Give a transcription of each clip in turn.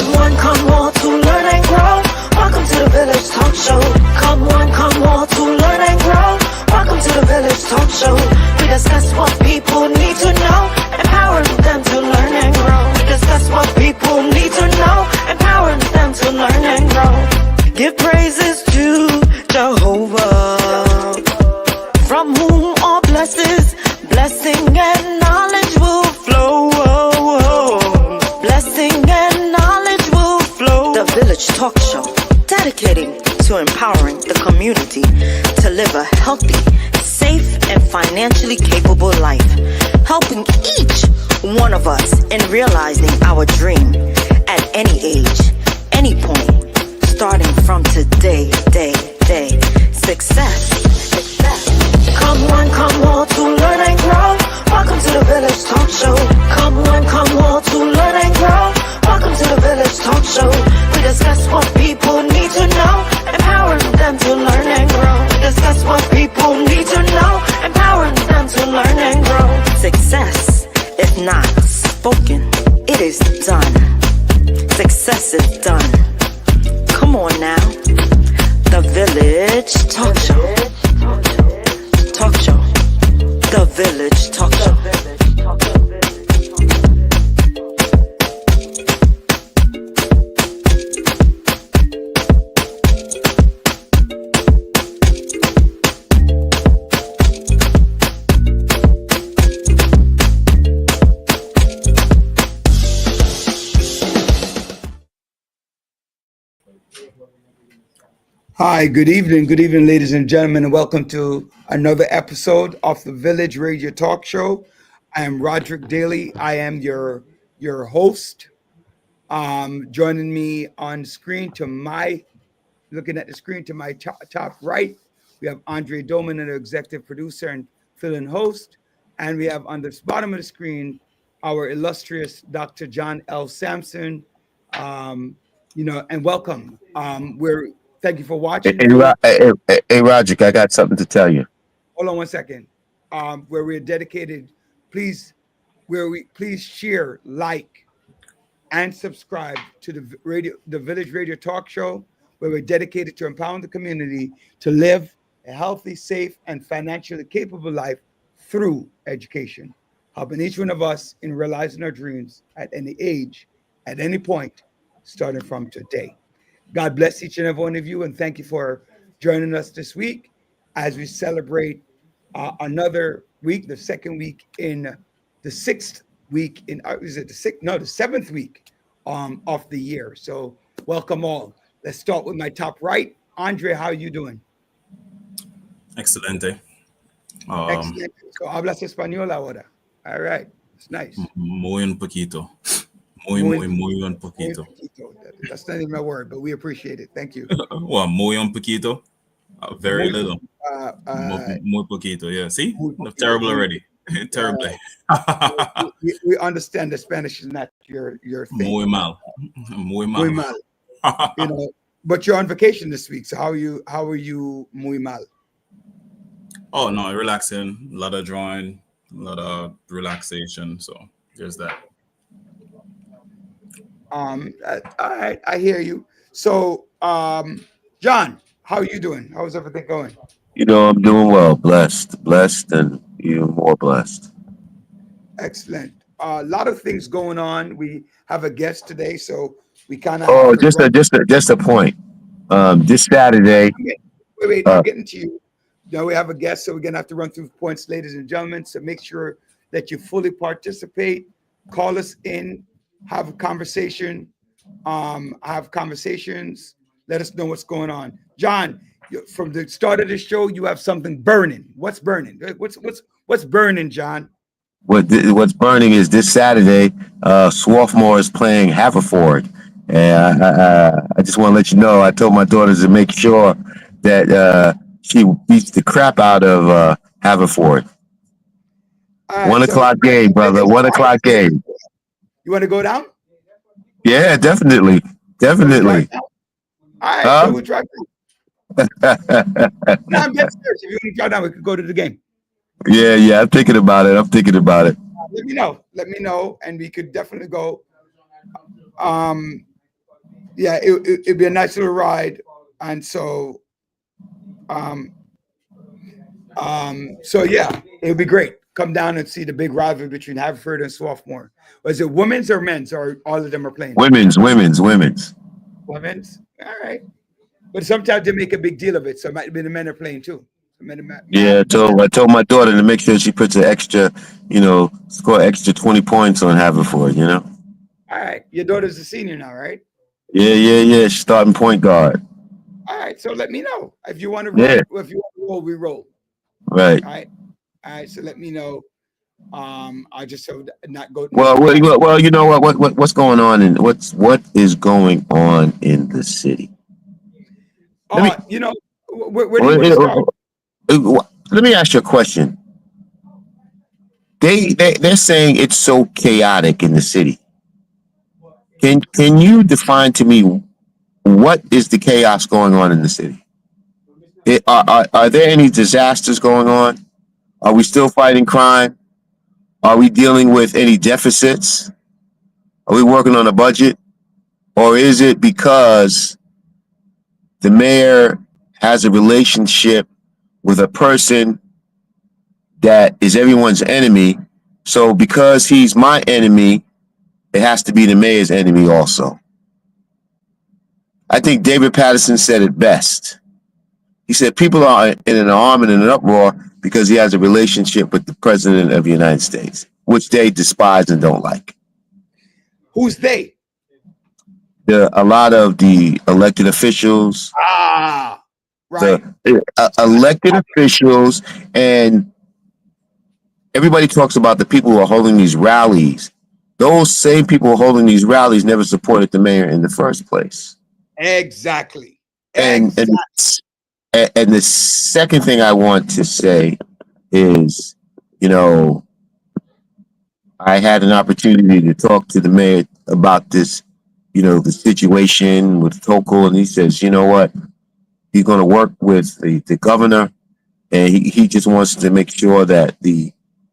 come all to learn and grow. Welcome to the Village Talk Show. Come all to learn and grow. Welcome to the Village Talk Show. We discuss what people need to know, empowering them to learn and grow. We discuss what people need to know, empowering them to learn and grow. Give praises to Jehovah, from whom all blessing and knowledge will flow. Blessing and knowledge will flow. The Village Talk Show, dedicating to empowering the community to live a healthy, safe, and financially capable life, helping each one of us in realizing our dream at any age, any point, starting from today, day. Success. Come all to learn and grow. Welcome to the Village Talk Show. Come all to learn and grow. Welcome to the Village Talk Show. We discuss what people need to know, empowering them to learn and grow. We discuss what people need to know, empowering them to learn and grow. Success, if not spoken, it is done. Success is done. Come on now. The Village Talk Show. Talk Show. The Village Talk Show. Hi, good evening, ladies and gentlemen, and welcome to another episode of the Village Radio Talk Show. I am Roderick Daly. I am your host. Joining me on screen looking at the screen to my top right, we have Andre Doman, an executive producer and fill-in host, and we have on the bottom of the screen our illustrious Dr. John L. Sampson. And welcome. Thank you for watching. Hey, Roger, I got something to tell you. Hold on one second. Where we're dedicated, please share, like, and subscribe to the Village Radio Talk Show, where we're dedicated to empowering the community to live a healthy, safe, and financially capable life through education, helping each one of us in realizing our dreams at any age, at any point, starting from today. God bless each and every one of you, and thank you for joining us this week as we celebrate another week, the second week in the sixth week in the seventh week of the year. So welcome all. Let's start with my top right. Andre, how are you doing? Excelente. Excellent. So hablas español ahora. All right. It's nice. Muy un poquito. Muy un poquito. That's not even a word, but we appreciate it. Thank you. Well, muy un poquito. Very little. Muy poquito. Yeah. See? Terrible already. Terribly. We understand that Spanish is not your thing. Muy mal. Muy mal. But you're on vacation this week. So how are you muy mal? Oh no, relaxing. A lot of drawing, a lot of relaxation. So there's that. I hear you. So, John, how are you doing? How's everything going? I'm doing well, blessed, and even more blessed. Excellent. A lot of things going on. We have a guest today, so we kind of. Oh, just a point. This Saturday. Wait, I'm getting to you. Now we have a guest, so we're gonna have to run through points, ladies and gentlemen. So make sure that you fully participate. Call us in. Have a conversation, have conversations. Let us know what's going on. John, from the start of the show, you have something burning. What's burning? What's burning, John? What's burning is this Saturday, Swarthmore is playing Haverford. And I just want to let you know, I told my daughters to make sure that she beats the crap out of Haverford. 1 o'clock game, brother. 1 o'clock game. You want to go down? Yeah, definitely. All right, so we'll drive through. No, I'm dead serious. If you want to drive down, we could go to the game. Yeah, I'm thinking about it. Let me know, and we could definitely go. yeah, it'd be a nice little ride, and so so yeah, it would be great. Come down and see the big rivalry between Haverford and Swarthmore. Was it women's or men's, or all of them are playing? Women's. Women's. All right. But sometimes they make a big deal of it, so it might be the men are playing too. Yeah, I told my daughter to make sure she puts an extra, score extra 20 points on Haverford, All right. Your daughter's a senior now, right? Yeah. She's starting point guard. All right. So let me know if you want to roll. Yeah. If you want to roll, we roll. Right. All right. So let me know. I just so not go. Well, you know what's going on and what is going on in the city. Where do you want to start? Let me ask you a question. They're saying it's so chaotic in the city. Can you define to me what is the chaos going on in the city? Are there any disasters going on? Are we still fighting crime? Are we dealing with any deficits? Are we working on a budget? Or is it because the mayor has a relationship with a person that is everyone's enemy? So because he's my enemy, it has to be the mayor's enemy also. I think David Patterson said it best. He said people are in an arm and in an uproar because he has a relationship with the president of the United States, which they despise and don't like. Who's they? A lot of the elected officials. Ah, right. The elected officials, and everybody talks about the people who are holding these rallies. Those same people who are holding these rallies never supported the mayor in the first place. Exactly. And the second thing I want to say is, I had an opportunity to talk to the mayor about this, the situation with Tokol, and he says, you know what, he's going to work with the governor, and he just wants to make sure that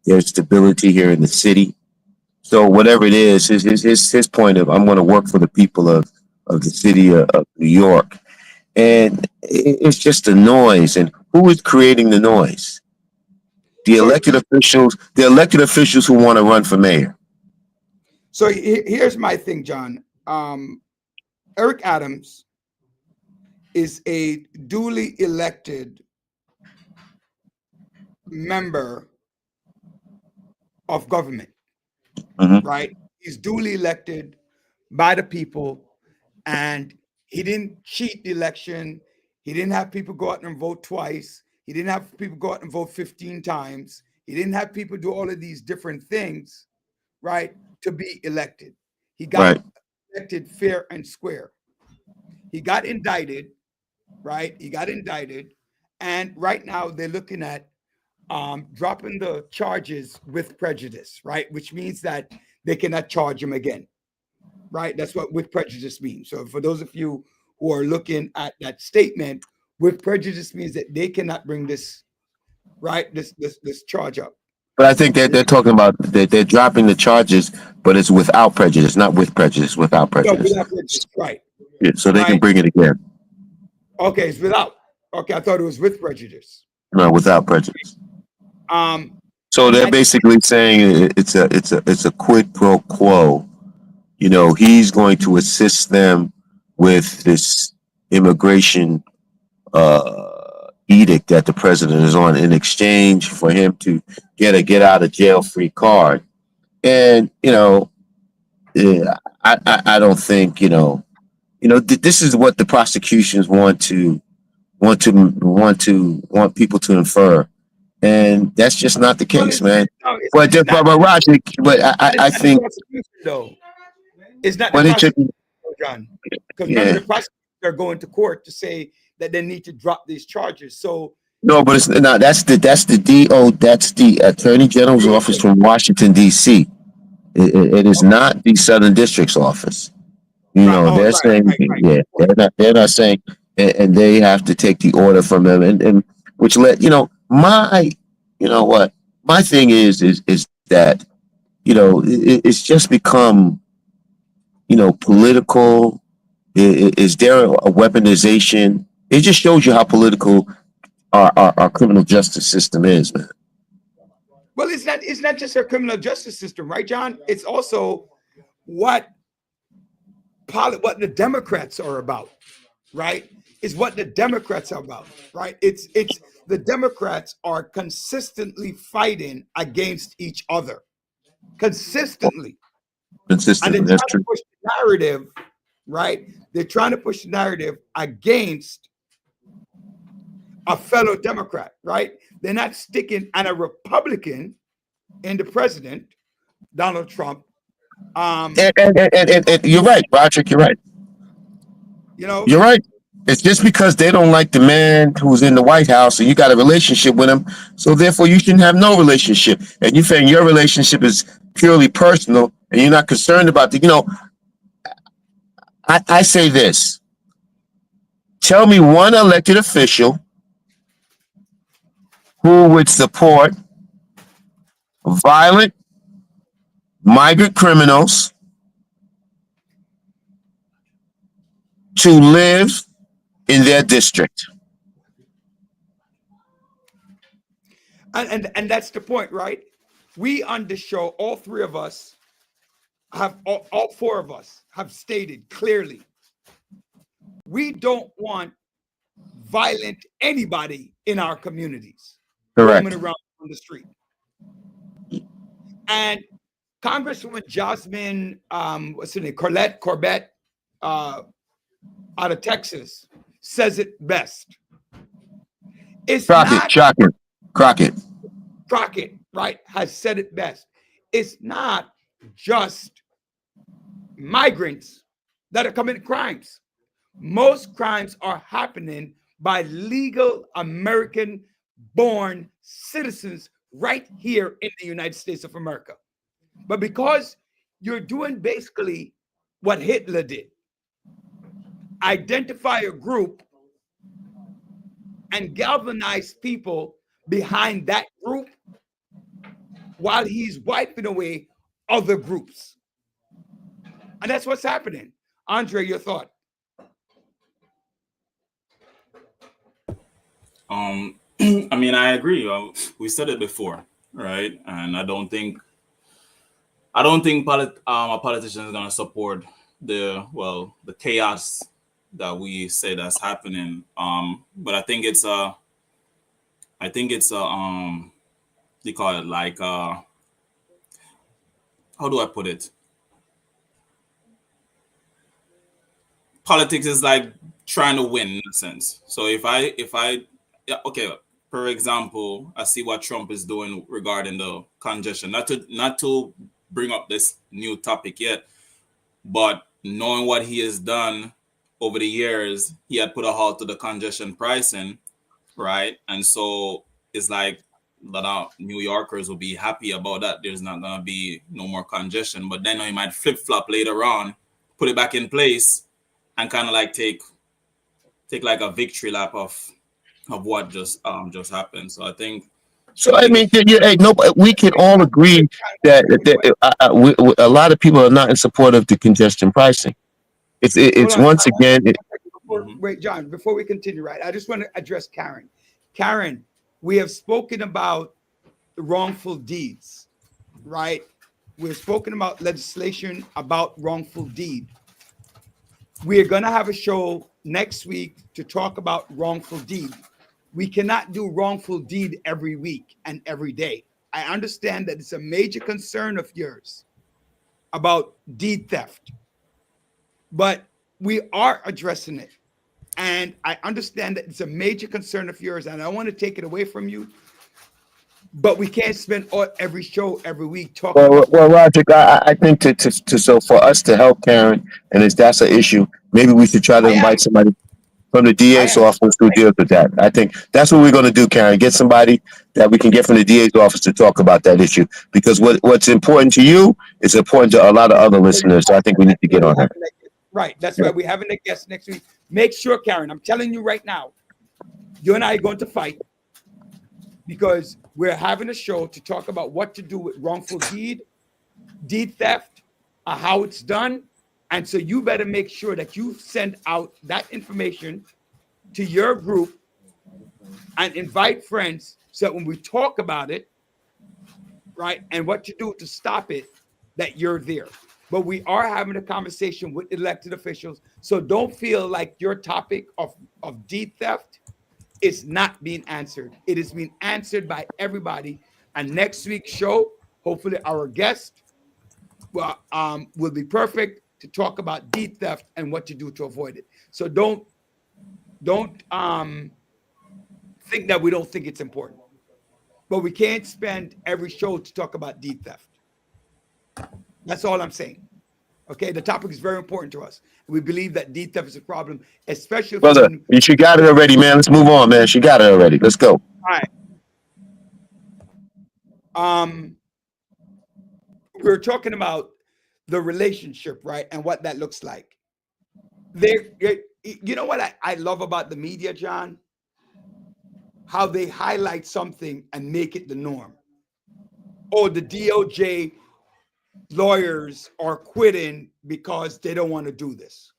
there's stability here in the city. So whatever it is, his point of, I'm going to work for the people of the city of New York. And it's just a noise. And who is creating the noise? The elected officials who want to run for mayor. So here's my thing, John. Eric Adams is a duly elected member of government, right? He's duly elected by the people, and he didn't cheat the election. He didn't have people go out and vote twice. He didn't have people go out and vote 15 times. He didn't have people do all of these different things, right, to be elected. He got elected fair and square. He got indicted, right? He got indicted. And right now they're looking at dropping the charges with prejudice, right? Which means that they cannot charge him again, right? That's what with prejudice means. So for those of you who are looking at that statement, with prejudice means that they cannot bring this, right? This charge up. But I think they're talking about that they're dropping the charges, but it's without prejudice, not with prejudice, without prejudice. No, without prejudice, right. Yeah, so they can bring it again. Okay, it's without. Okay, I thought it was with prejudice. No, without prejudice. So they're basically saying it's a quid pro quo. He's going to assist them with this immigration edict that the president is on in exchange for him to get a get out of jail free card. And I don't think this is what the prosecutions want people to infer. And that's just not the case, man. But Roger, I think though it's not the prosecution, John, because remember the prosecutors are going to court to say that they need to drop these charges. So no, but it's not. That's the Attorney General's office from Washington D.C. It is not the Southern District's office. They're saying they're not saying, and they have to take the order from them, and which let my thing is that it's just become political, Is there a weaponization? It just shows you how political our criminal justice system is, man. Well, it's not just our criminal justice system, right, John? It's also what the Democrats are about, right? Is what the Democrats are about, right? It's the Democrats are consistently fighting against each other, consistently. And they're trying to push the narrative, right? They're trying to push the narrative against a fellow Democrat, right? They're not sticking on a Republican in the president, Donald Trump. And you're right, Roderick. You're right. You know, you're right. It's just because they don't like the man who's in the White House and you got a relationship with him, so therefore you shouldn't have no relationship. And you think your relationship is purely personal and you're not concerned about the, I say this. Tell me one elected official who would support violent migrant criminals to live in their district. And that's the point, right? We on the show, all three of us have, all four of us have stated clearly, we don't want violent anybody in our communities. Correct. Roaming around on the street. And Congresswoman Jasmine, what's her name, Corbett, out of Texas, says it best. It's Crockett, right, has said it best. It's not just migrants that are committing crimes. Most crimes are happening by legal American-born citizens right here in the United States of America. But because you're doing basically what Hitler did, identify a group and galvanize people behind that group while he's wiping away other groups. And that's what's happening. Andre, your thought? I mean, I agree. We said it before, right? And I don't think a politician is going to support the chaos that we say that's happening. But I think it's they call it like how do I put it? Politics is like trying to win in a sense. So if I for example, I see what Trump is doing regarding the congestion. Not to bring up this new topic yet, but knowing what he has done over the years, he had put a halt to the congestion pricing, right? And so it's like a lot of New Yorkers will be happy about that. There's not gonna be no more congestion, but then he might flip-flop later on, put it back in place, and kind of like take like a victory lap of what just happened. So I think. So I mean, we can all agree that a lot of people are not in support of the congestion pricing. It's once again. Wait, John, before we continue, right? I just want to address Karen. Karen, we have spoken about the wrongful deeds, right? We've spoken about legislation about wrongful deed. We are going to have a show next week to talk about wrongful deed. We cannot do wrongful deed every week and every day. I understand that it's a major concern of yours about deed theft, but we are addressing it. And I understand that it's a major concern of yours, and I don't want to take it away from you, but we can't spend every show every week talking. Well, Roger, I think so for us to help Karen, and if that's an issue, maybe we should try to invite somebody from the DA's office who deals with that. I think that's what we're going to do, Karen. Get somebody that we can get from the DA's office to talk about that issue. Because what's important to you is important to a lot of other listeners. So I think we need to get on that. Right. That's why we're having a guest next week. Make sure, Karen, I'm telling you right now, you and I are going to fight because we're having a show to talk about what to do with wrongful deed theft, how it's done, And so you better make sure that you send out that information to your group and invite friends so that when we talk about it, right, and what to do to stop it, that you're there. But we are having a conversation with elected officials. So don't feel like your topic of deed theft is not being answered. It is being answered by everybody. And next week's show, hopefully our guest will be perfect to talk about deed theft and what to do to avoid it. So don't think that we don't think it's important. But we can't spend every show to talk about deed theft. That's all I'm saying. Okay, the topic is very important to us. We believe that deed theft is a problem, especially Brother, she got it already, man. Let's move on, man. She got it already. Let's go. All right. We're talking about the relationship, right? And what that looks like. You know what I love about the media, John? How they highlight something and make it the norm. Oh, the DOJ lawyers are quitting because they don't want to do this.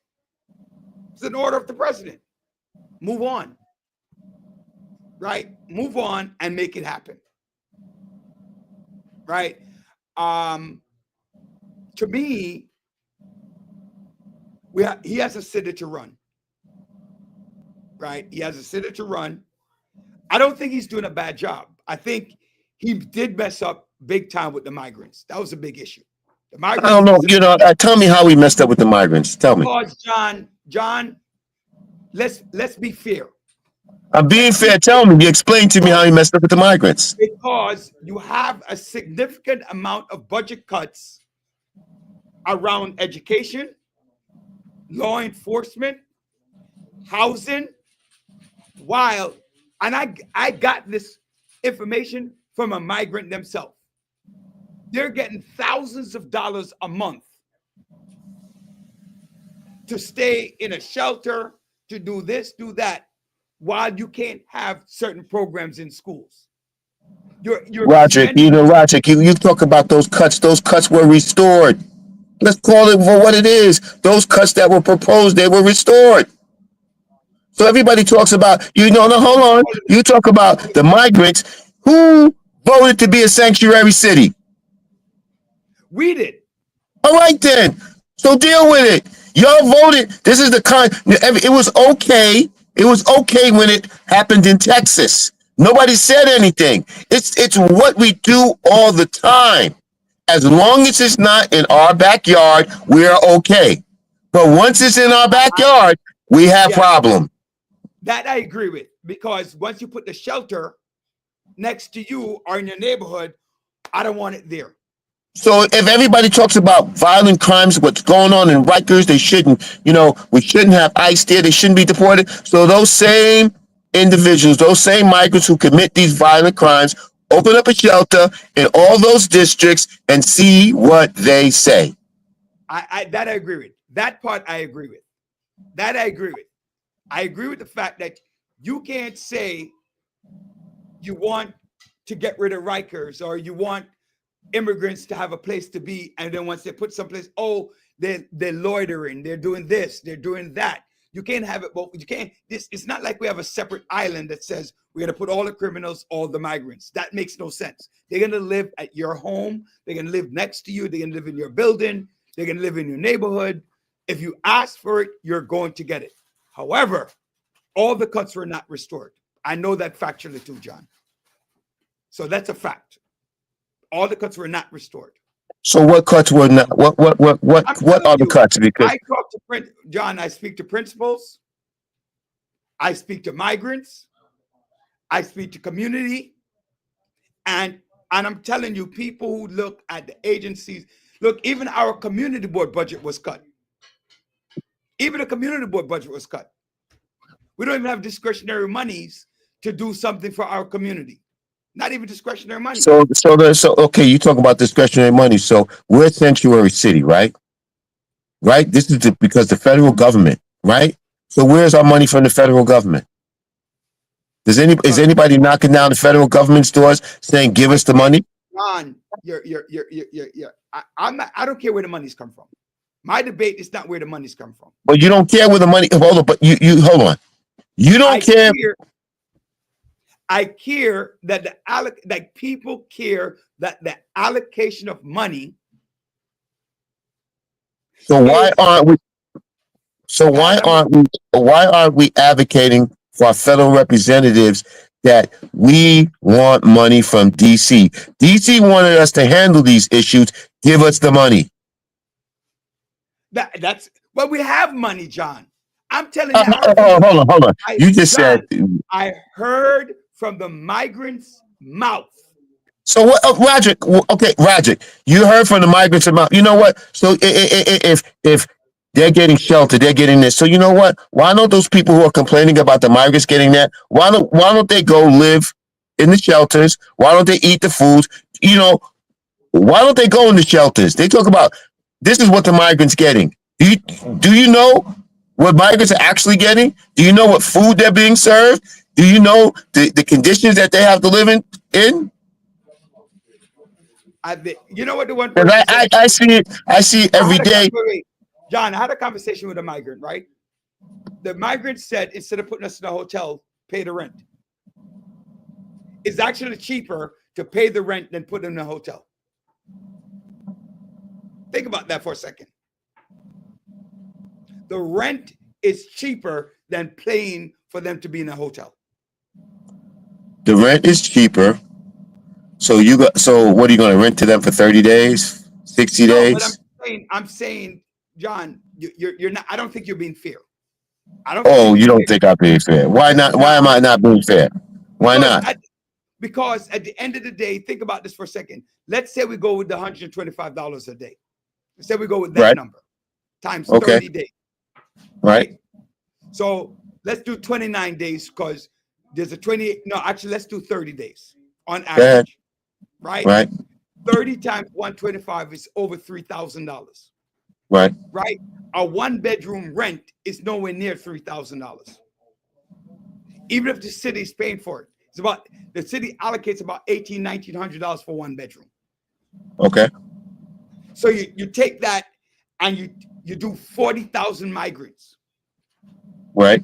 It's an order of the president. Move on. Right? Move on and make it happen. Right? To me, he has a city to run. Right? He has a city to run. I don't think he's doing a bad job. I think he did mess up big time with the migrants. That was a big issue. The migrants, I don't know. You know, tell me how we messed up with the migrants. Tell me. Because John, let's be fair. I'm being fair. Tell me. You explain to me how you messed up with the migrants. Because you have a significant amount of budget cuts around education, law enforcement, housing, and I got this information from a migrant themselves. They're getting thousands of dollars a month to stay in a shelter, to do this, do that, while you can't have certain programs in schools. Roderick, you talk about those cuts. Those cuts were restored. Let's call it for what it is. Those cuts that were proposed, they were restored. So everybody talks about, hold on. You talk about the migrants. Who voted to be a sanctuary city? We did. All right, then. So deal with it. Y'all voted. This is it was okay. It was okay when it happened in Texas. Nobody said anything. It's what we do all the time. As long as it's not in our backyard, we're okay. But once it's in our backyard, we have problem. That I agree with, because once you put the shelter next to you or in your neighborhood, I don't want it there. So if everybody talks about violent crimes, what's going on in Rikers, they shouldn't, we shouldn't have ICE there. They shouldn't be deported. So those same individuals, those same migrants who commit these violent crimes, open up a shelter in all those districts and see what they say. That I agree with. That part I agree with. That I agree with. I agree with the fact that you can't say you want to get rid of Rikers or you want immigrants to have a place to be, and then once they put someplace, they're loitering, they're doing this, they're doing that. You can't have it, but you can't. It's not like we have a separate island that says we're gonna put all the criminals, all the migrants. That makes no sense. They're gonna live at your home. They're gonna live next to you. They're gonna live in your building. They're gonna live in your neighborhood. If you ask for it, you're going to get it. However, all the cuts were not restored. I know that factually too, John. So that's a fact. All the cuts were not restored. So what cuts were not? What are the cuts? Because I talk to John. I speak to principals. I speak to migrants. I speak to community, and I'm telling you, people who look at the agencies, look, even our community board budget was cut. Even the community board budget was cut. We don't even have discretionary monies to do something for our community. Not even discretionary money. So okay, you talk about discretionary money. So we're a sanctuary city, right? Right? This is because the federal government, right? So where's our money from the federal government? Is anybody knocking down the federal government's doors saying, give us the money? Ron, I don't care where the money's come from. My debate is not where the money's come from. But you don't care where the money. Hold on, but you hold on. You don't care. I care that that people care that the allocation of money. So why aren't we? So why aren't we advocating for our federal representatives that we want money from DC? DC wanted us to handle these issues. Give us the money. That's well, we have money, John. I'm telling you. Hold on. You just said. I heard from the migrants' mouth. So what, Roger? Okay, Roger, you heard from the migrants' mouth. You know what? So if they're getting shelter, they're getting this. So you know what? Why don't those people who are complaining about the migrants getting that? Why don't they go live in the shelters? Why don't they eat the food? You know, why don't they go in the shelters? They talk about this is what the migrants getting. Do you know what migrants are actually getting? Do you know what food they're being served? Do you know the conditions that they have to live in? You know what the one? I see it. I see it every day. Wait. John, I had a conversation with a migrant, right? The migrant said, instead of putting us in a hotel, pay the rent. It's actually cheaper to pay the rent than put them in a hotel. Think about that for a second. The rent is cheaper than paying for them to be in a hotel. The rent is cheaper. So what are you going to rent to them for 30 days, 60 days? But I'm saying, John, you're not. I don't think you're being fair. You don't think I'm being fair? Why not? Why am I not being fair? Why not? Because at the end of the day, think about this for a second. Let's say we go with the $125 a day. Let's say we go with that number times 30 days. Right. So let's do 29 days because there's a 28. No, actually, let's do 30 days on average. Right. 30 times 125 is over $3,000. Right. A one-bedroom rent is nowhere near $3,000. Even if the city is paying for it, the city allocates about $1,900 for one bedroom. Okay. So you take that and you do 40,000 migrants. Right.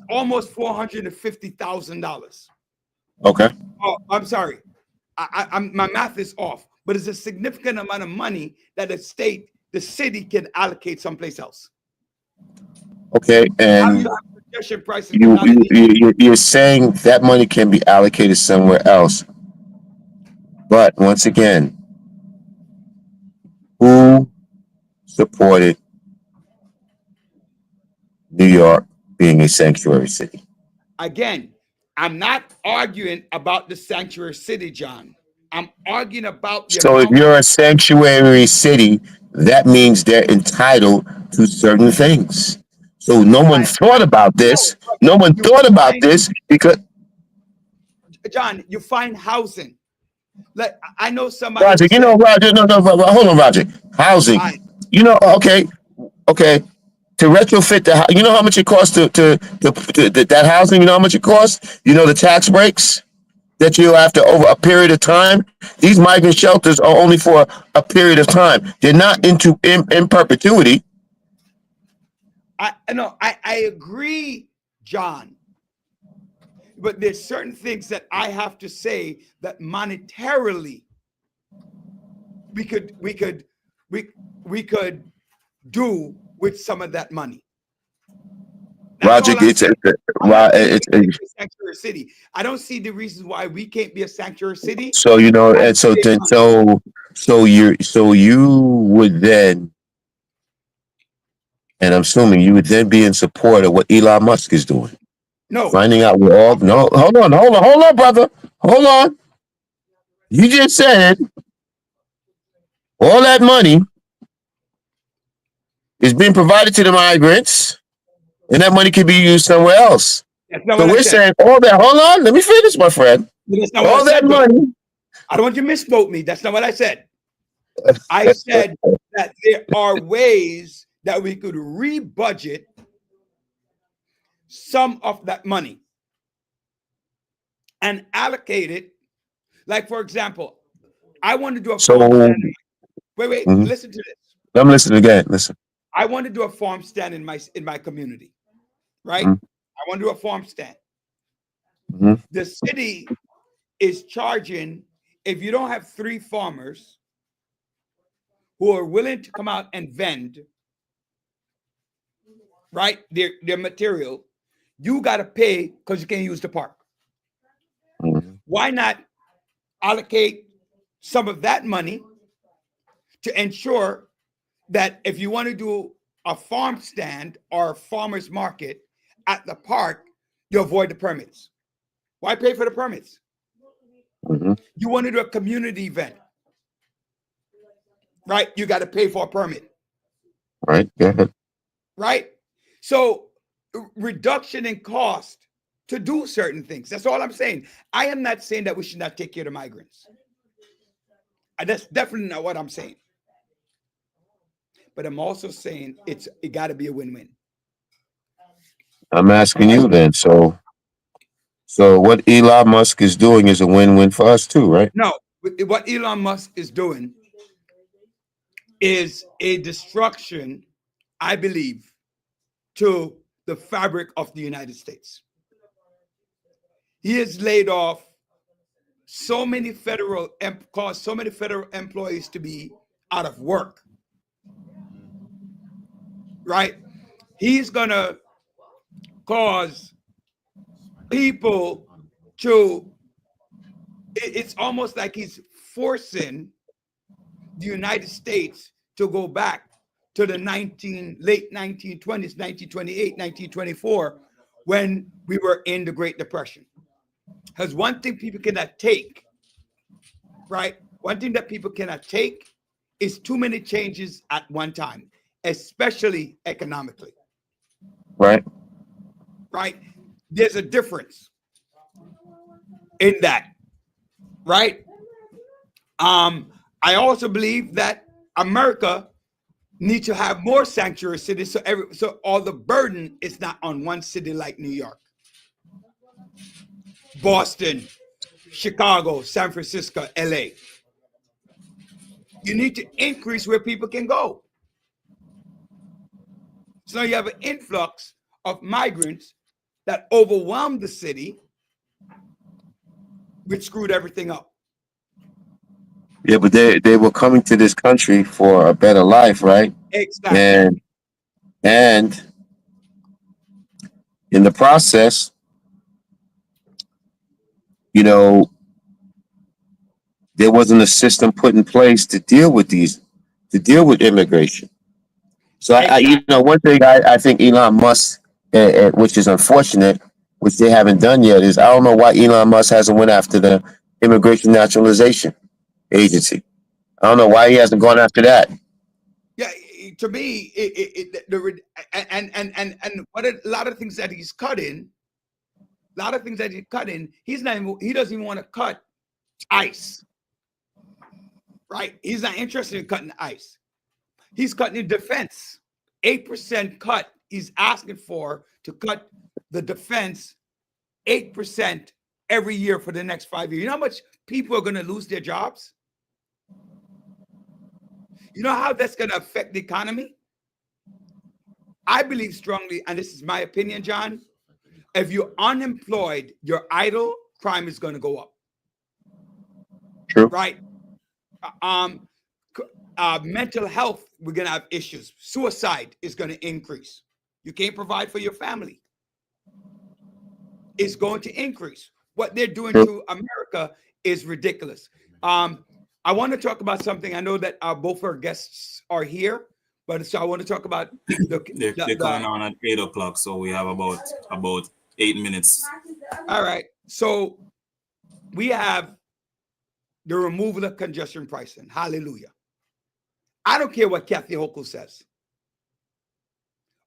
Almost $450,000. Okay. Oh, I'm sorry. My math is off, but it's a significant amount of money that the city can allocate someplace else. Okay, and you're saying that money can be allocated somewhere else. But once again, who supported New York being a sanctuary city? Again, I'm not arguing about the sanctuary city, John. I'm arguing about So if you're a sanctuary city, that means they're entitled to certain things. So no one thought about this. No one thought about this because John, you find housing. Like I know somebody. Roger, Roger, no, hold on, Roger. Housing. Okay. To retrofit you know how much it costs to that housing? You know how much it costs? You know the tax breaks that you have to over a period of time. These migrant shelters are only for a period of time. They're not in perpetuity. I agree, John. But there's certain things that I have to say that monetarily we could do with some of that money. Roger, it's a sanctuary city. I don't see the reasons why we can't be a sanctuary city. So you would then, and I'm assuming you would then be in support of what Elon Musk is doing. No, finding out we're all no. Hold on, brother. Hold on. You just said all that money is being provided to the migrants, and that money can be used somewhere else. So we're saying all that. Hold on, let me finish, my friend. All that money. I don't want you to misquote me. That's not what I said. I said that there are ways that we could rebudget some of that money and allocate it. Like, for example, I want to do a wait, listen to this. I'm listening again. Listen. I want to do a farm stand in my community, right? Mhm. I want to do a farm stand. Mhm. The city is charging, if you don't have 3 farmers who are willing to come out and vend, right, their material, you got to pay because you can't use the park. Mhm. Why not allocate some of that money to ensure that if you want to do a farm stand or a farmer's market at the park, you avoid the permits? Why pay for the permits? Mhm. You want to do a community event, right? You got to pay for a permit, Right. Go ahead. right? So reduction in cost to do certain things. That's all I'm saying. I am not saying that we should not take care of the migrants. That's definitely not what I'm saying. But I'm also saying it got to be a win-win. I'm asking Right? you then. So what Elon Musk is doing is a win-win for us too, right? No, what Elon Musk is doing is a destruction, I believe, to the fabric of the United States. He has laid off so many caused so many federal employees to be out of work. Right? He's gonna cause people to. It's almost like he's forcing the United States to go back to the late 1920s, 1928, 1924, when we were in the Great Depression. Because one thing people cannot take, right? One thing that people cannot take is too many changes at one time, especially economically, Right. right? There's a difference in that, right? I also believe that America needs to have more sanctuary cities, so all the burden is not on one city like New York, Boston, Chicago, San Francisco, LA. You need to increase where people can go. So you have an influx of migrants that overwhelmed the city, which screwed everything up. Yeah, but they were coming to this country for a better life, right? Exactly. And in the process, you know, there wasn't a system put in place to deal with immigration. So Exactly. one thing I think Elon Musk, which is unfortunate, which they haven't done yet, is I don't know why Elon Musk hasn't went after the Immigration Naturalization Agency. I don't know why he hasn't gone after that. Yeah, to me, and what a lot of things that he's cutting, he doesn't even want to cut ICE, right? He's not interested in cutting ICE. He's cutting the defense. 8% cut he's asking for to cut the defense 8% every year for the next 5 years. You know how much people are going to lose their jobs? You know how that's going to affect the economy? I believe strongly, and this is my opinion, John, if you're unemployed, you're idle, crime is going to go up. True. Right? Mental health, we're going to have issues. Suicide is going to increase. You can't provide for your family. It's going to increase. What they're doing to America is ridiculous. I want to talk about something. I know that both our guests are here, but so I want to talk about they're coming on at 8 o'clock, so we have about 8 minutes. All right. So we have the removal of congestion pricing. Hallelujah. I don't care what Kathy Hochul says.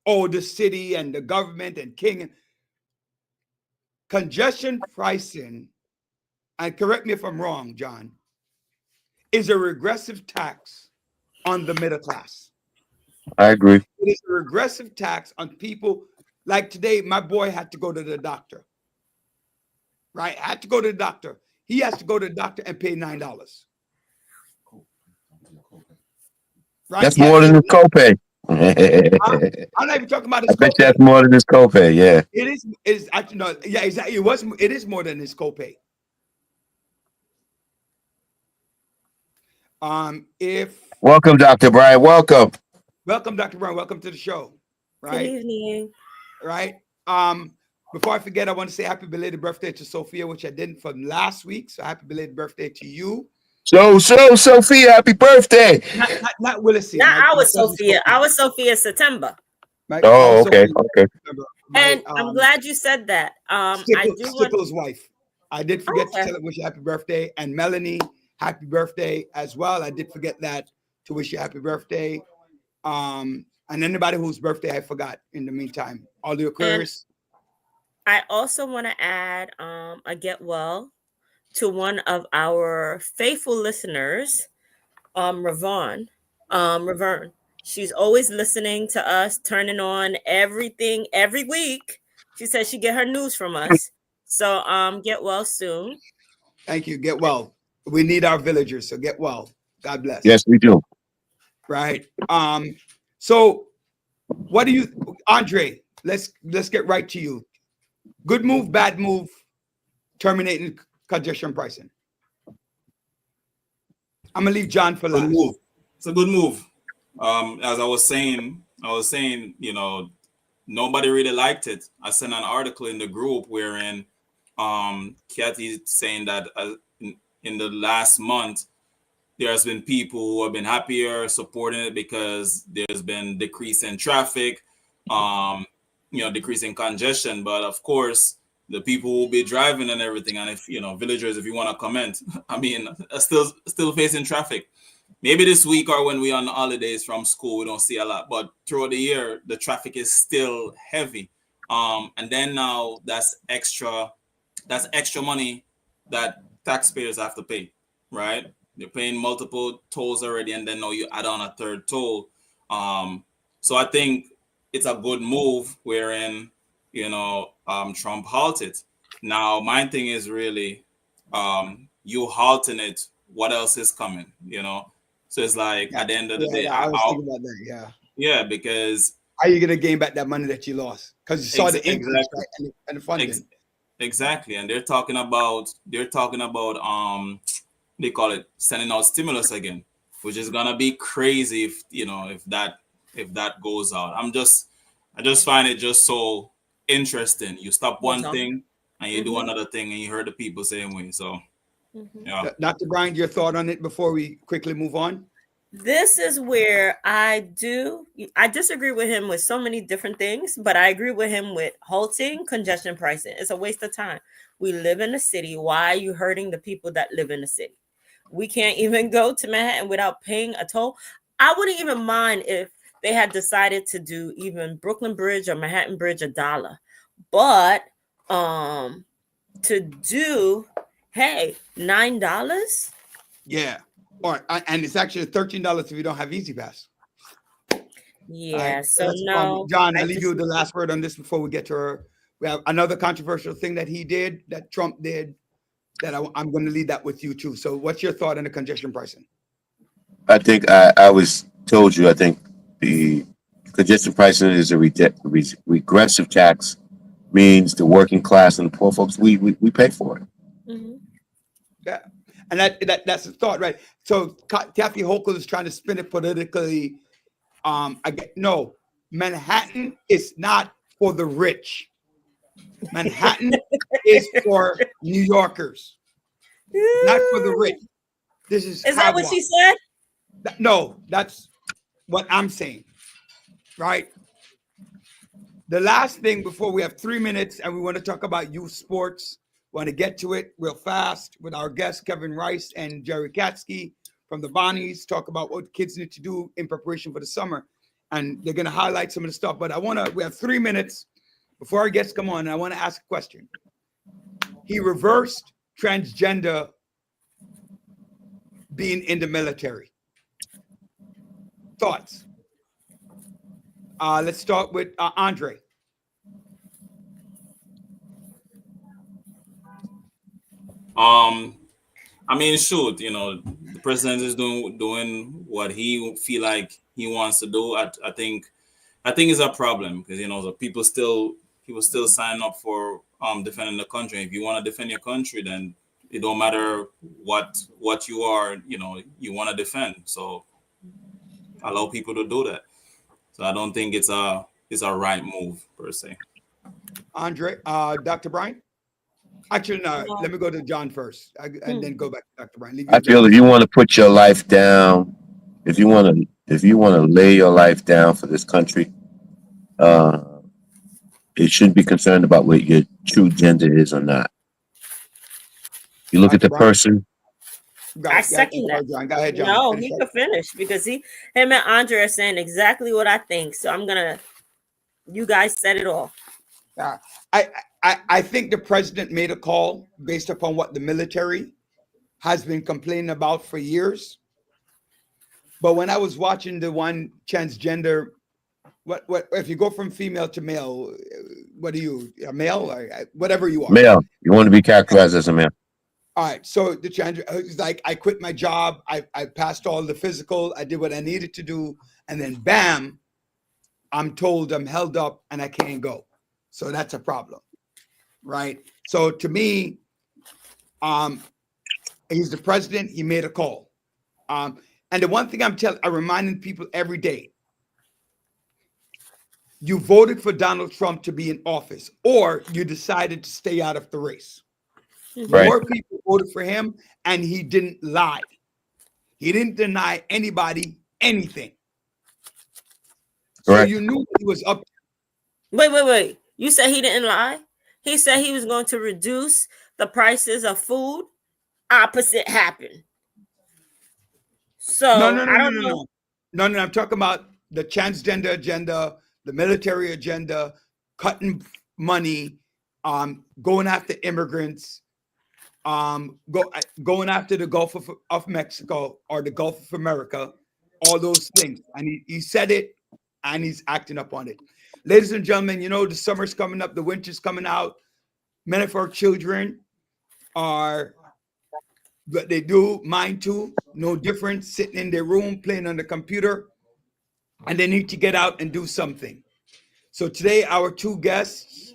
Oh, the city and the government and King. Congestion pricing, and correct me if I'm wrong, John, is a regressive tax on the middle class. I agree. It is a regressive tax on people. Like today, my boy had to go to the doctor. Right? Had to go to the doctor. He has to go to the doctor and pay $9. Right? That's more than the copay. I'm not even talking about I his bet you copay. that's more than his copay. Yeah. It is actually no, yeah, exactly. It is more than his copay. If Welcome, Dr. Brian. Welcome. welcome, Dr. Brown, welcome to the show. Good Right, evening. right. Before I forget, I want to say happy belated birthday to Sophia, which I didn't from last week. So happy belated birthday to you. So, Sophia, happy birthday. Not Willisy. Not My our cousin Sophia. Our Sophia September. Oh, Sophia, okay. Okay. And I'm glad you said that. I do want. Stickle's wife. I did forget to Okay. tell her wish you happy birthday. And Melanie, happy birthday as well. I did forget that to wish you happy birthday. And anybody whose birthday I forgot in the meantime. All the Aquarius. I also want to add a get well to one of our faithful listeners, Ravon. Ravern. She's always listening to us, turning on everything every week. She says she get her news from us. So get well soon. Thank you. Get well. We need our villagers, so get well. God bless. Yes, we do. Right. So what do you, Andre? Let's get right to you. Good move, bad move, terminating congestion pricing. I'm gonna leave John for Good last. move. It's a good move. As I was saying, you know, nobody really liked it. I sent an article in the group wherein Kathy saying that in the last month there's been people who have been happier supporting it because there's been decrease in traffic, decrease in congestion. But of course, the people who will be driving and everything, and if villagers, if you want to comment, I mean, still facing traffic. Maybe this week or when we on the holidays from school, we don't see a lot, but throughout the year, the traffic is still heavy. And then now that's extra money that taxpayers have to pay, right? They're paying multiple tolls already, and then now you add on a third toll. So I think it's a good move wherein, Trump halted. Now, my thing is really, you halting it, what else is coming, So it's like at the end of the day, I was thinking about that. Yeah, because how are you gonna gain back that money that you lost? Because you saw the increase, right? And the funding. Exactly, and they're talking about they call it sending out stimulus again, which is gonna be crazy if that goes out. I just find it just so interesting. You stop one thing and you do another thing, and you heard the people same way. So, yeah. Dr. Brian, your thought on it before we quickly move on? This is where I disagree with him with so many different things, but I agree with him with halting congestion pricing. It's a waste of time. We live in a city. Why are you hurting the people that live in the city? We can't even go to Manhattan without paying a toll. I wouldn't even mind if they had decided to do even Brooklyn Bridge or Manhattan Bridge $1. But to do, $9? Yeah. And it's actually $13 if you don't have Easy Pass. Yeah. Right? So no, John, I'll leave you with the last word on this before we get to her. We have another controversial thing that Trump did, that I'm going to leave that with you too. So what's your thought on the congestion pricing? I think I was told you, I think the congestion pricing is a regressive tax, means the working class and the poor folks, we pay for it. Mm-hmm. Yeah. And that's the thought, right? So Kathy Hochul is trying to spin it politically. No, Manhattan is not for the rich. Manhattan is for New Yorkers, not for the rich. Is that what she said? No, that's what I'm saying, right? The last thing before we have 3 minutes, and we want to talk about youth sports. Want to get to it real fast with our guests, Kevin Rice and Jerry Katsky from the Bonnies, talk about what kids need to do in preparation for the summer. And they're going to highlight some of the stuff. But we have 3 minutes before our guests come on. And I want to ask a question. He reversed transgender being in the military. Thoughts? Let's start with Andre. I mean, shoot, the president is doing what he feel like he wants to do, I think it's a problem, because the people still sign up for defending the country. If you want to defend your country, then it don't matter what you are, you want to defend. So allow people to do that. So I don't think it's a right move per se. Andre, Dr. Brian? Actually, no, let me go to John first and then go back to Dr. Brian. I feel if you want to put your life down, if you want to lay your life down for this country, it shouldn't be concerned about what your true gender is or not. You look at the person. I second that. John. Go ahead, John. No, he could finish, because him and Andre are saying exactly what I think. So you guys said it all. I think the president made a call based upon what the military has been complaining about for years. But when I was watching the one transgender, what if you go from female to male, what are you, a male or whatever you are? Male. You want to be characterized as a male. All right. So the transgender, it's like, I quit my job. I passed all the physical. I did what I needed to do. And then bam, I'm told I'm held up and I can't go. So that's a problem. Right. So to me, he's the president. He made a call. And the one thing I'm reminding people every day, you voted for Donald Trump to be in office, or you decided to stay out of the race. Right. More people voted for him, and he didn't lie. He didn't deny anybody anything. Correct. So you knew he was up. Wait. You said he didn't lie? He said he was going to reduce the prices of food. Opposite happened. So No. I don't know. No. I'm talking about the transgender agenda, the military agenda, cutting money, going after immigrants, going after the Gulf of Mexico or the Gulf of America, all those things. And he said it, and he's acting up on it. Ladies and gentlemen, the summer's coming up, the winter's coming out. Many of our children are, but they do, mine too, no different, sitting in their room, playing on the computer, and they need to get out and do something. So today, our two guests,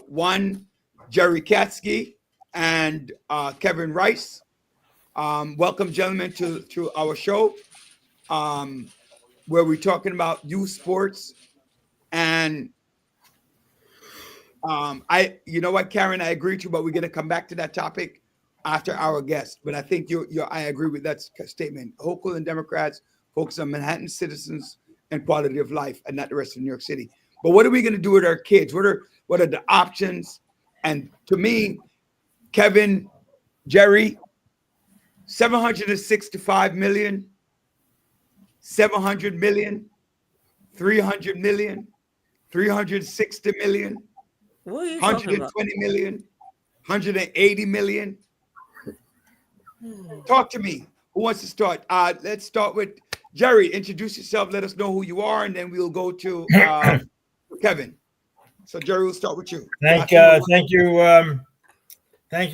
one, Jerry Katsky and Kevin Rice. Welcome, gentlemen, to our show, where we're talking about youth sports. And you know what, Karen, I agree with you, but we're going to come back to that topic after our guest. But I think I agree with that statement. Hochul and Democrats focus on Manhattan citizens and quality of life, and not the rest of New York City. But what are we going to do with our kids? What are the options? And to me, Kevin, Jerry, 765 million, 700 million, 300 million, 360 million, 120 million, 180 million. Talk to me. Who wants to start? Let's start with Jerry. Introduce yourself. Let us know who you are, and then we'll go to Kevin. So Jerry, we'll start with you. Thank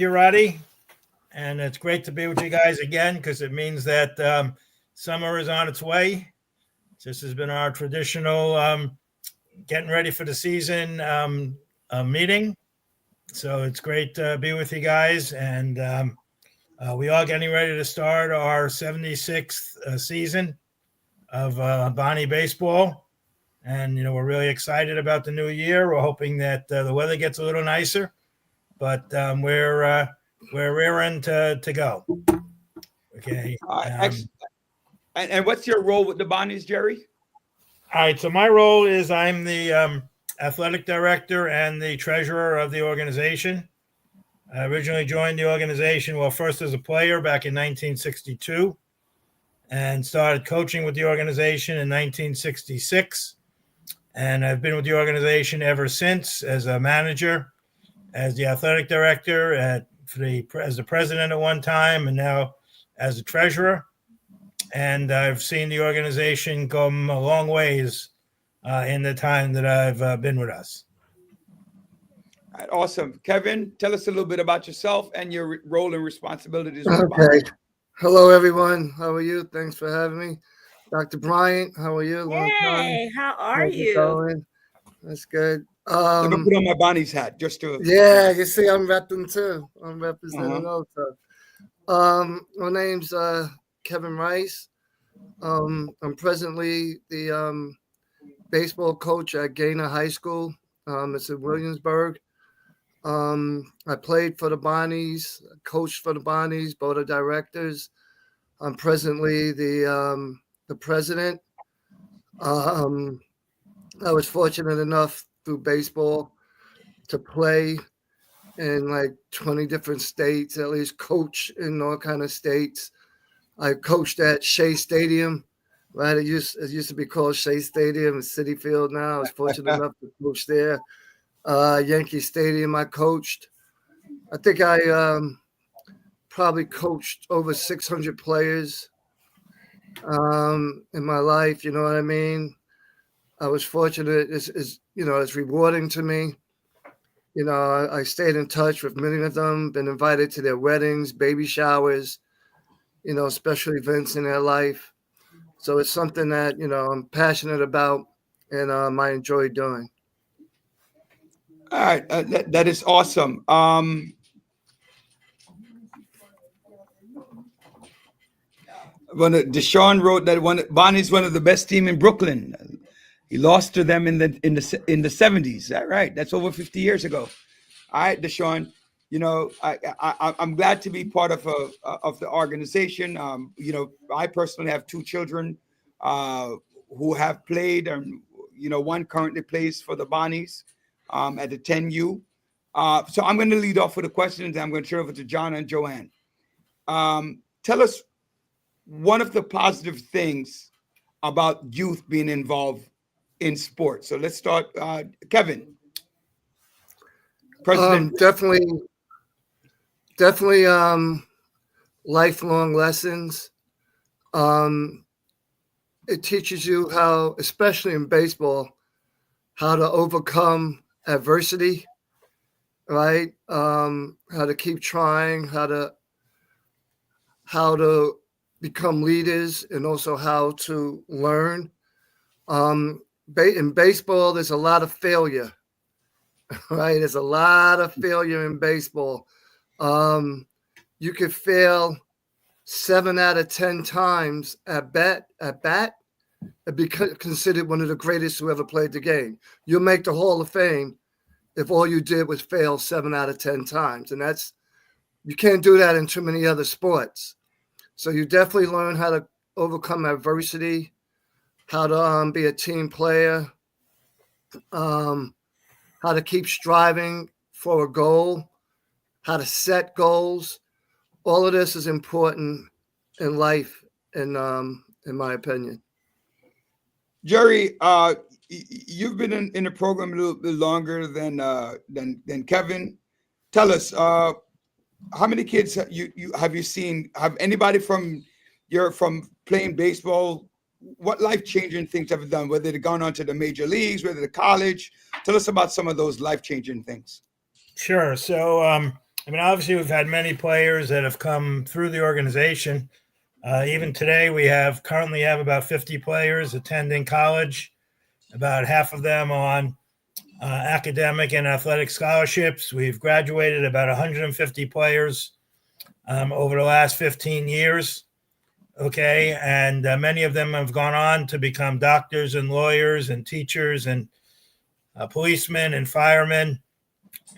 you, Roddy. And it's great to be with you guys again, because it means that summer is on its way. This has been our traditional getting ready for the season meeting. So it's great to be with you guys. And we are getting ready to start our 76th season of Bonnie baseball. And, we're really excited about the new year. We're hoping that the weather gets a little nicer, but we're raring to go. Okay. And what's your role with the Bonnies, Jerry? All right. So my role is I'm the athletic director and the treasurer of the organization. I originally joined the organization, first as a player back in 1962, and started coaching with the organization in 1966. And I've been with the organization ever since as a manager, as the athletic director, as the president at one time, and now as a treasurer. And I've seen the organization come a long ways in the time that I've been with us. All right, awesome. Kevin, tell us a little bit about yourself and your role and responsibilities. Okay. Hello, everyone. How are you? Thanks for having me. Dr. Bryant, how are you? Long time. Hey, how are How's it you? going? That's good. Let me put on my Bonnie's hat just to. Yeah, you see, I'm repping too. I'm representing Uh-huh. also. My name's Kevin Rice. I'm presently the baseball coach at Gaynor High School. It's in Williamsburg. I played for the Bonnies, coached for the Bonnies, board of directors. I'm presently the president. I was fortunate enough through baseball to play in like 20 different states, at least coach in all kind of states. I coached at Shea Stadium, right? It used to be called Shea Stadium, it's Citi Field now. I was fortunate enough to coach there. Yankee Stadium, I coached. I think I probably coached over 600 players in my life. You know what I mean? I was fortunate. It's rewarding to me. You know, I stayed in touch with many of them, been invited to their weddings, baby showers, you know, special events in their life. So it's something that, you know, I'm passionate about and I enjoy doing. All right, that is awesome. Deshaun wrote that Bonnie's one of the best team in Brooklyn. He lost to them in the 70s. Is that right? That's over 50 years ago. All right, Deshaun. You know, I'm glad to be part of the organization. You know, I personally have two children who have played, and you know, one currently plays for the Bonnies at the 10U. So I'm going to lead off with the questions. I'm going to turn over to John and Joanne. Tell us one of the positive things about youth being involved in sports. So let's start, Kevin. President. Definitely lifelong lessons. It teaches you how, especially in baseball, how to overcome adversity, right? How to keep trying, how to become leaders, and also how to learn. In baseball, there's a lot of failure, right? There's a lot of failure in baseball. You could fail 7 out of 10 times at bat, and be considered one of the greatest who ever played the game. You'll make the Hall of Fame if all you did was fail 7 out of 10 times. And you can't do that in too many other sports. So you definitely learn how to overcome adversity, how to be a team player, how to keep striving for a goal, how to set goals. All of this is important in life, in my opinion. Jerry, you've been in the program a little bit longer than Kevin. Tell us, how many kids have you seen? Have anybody from playing baseball? What life-changing things have you done? Whether they've gone on to the major leagues, whether to college. Tell us about some of those life-changing things. Sure. So, I mean, obviously, we've had many players that have come through the organization. Even today, we currently have about 50 players attending college, about half of them on academic and athletic scholarships. We've graduated about 150 players over the last 15 years. Okay. And many of them have gone on to become doctors and lawyers and teachers and policemen and firemen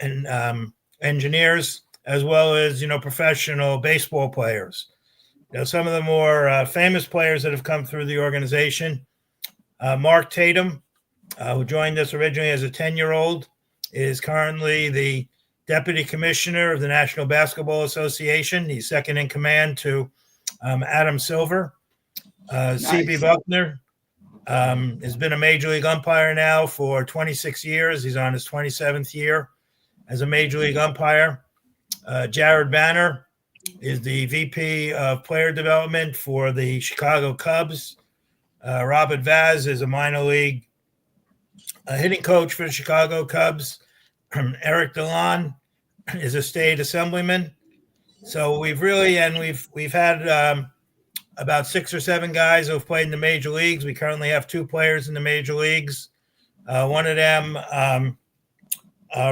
and engineers, as well as, you know, professional baseball players. You know, some of the more famous players that have come through the organization, Mark Tatum, who joined us originally as a 10-year-old, is currently the deputy commissioner of the National Basketball Association. He's second in command to Adam Silver. Nice. C.B. Buckner has been a major league umpire now for 26 years. He's on his 27th year as a major league umpire. Jared Banner is the VP of player development for the Chicago Cubs. Robert Vaz is a minor league hitting coach for the Chicago Cubs. Eric Delon is a state assemblyman. So we've had about 6 or 7 guys who have played in the major leagues. We currently have 2 players in the major leagues. One of them,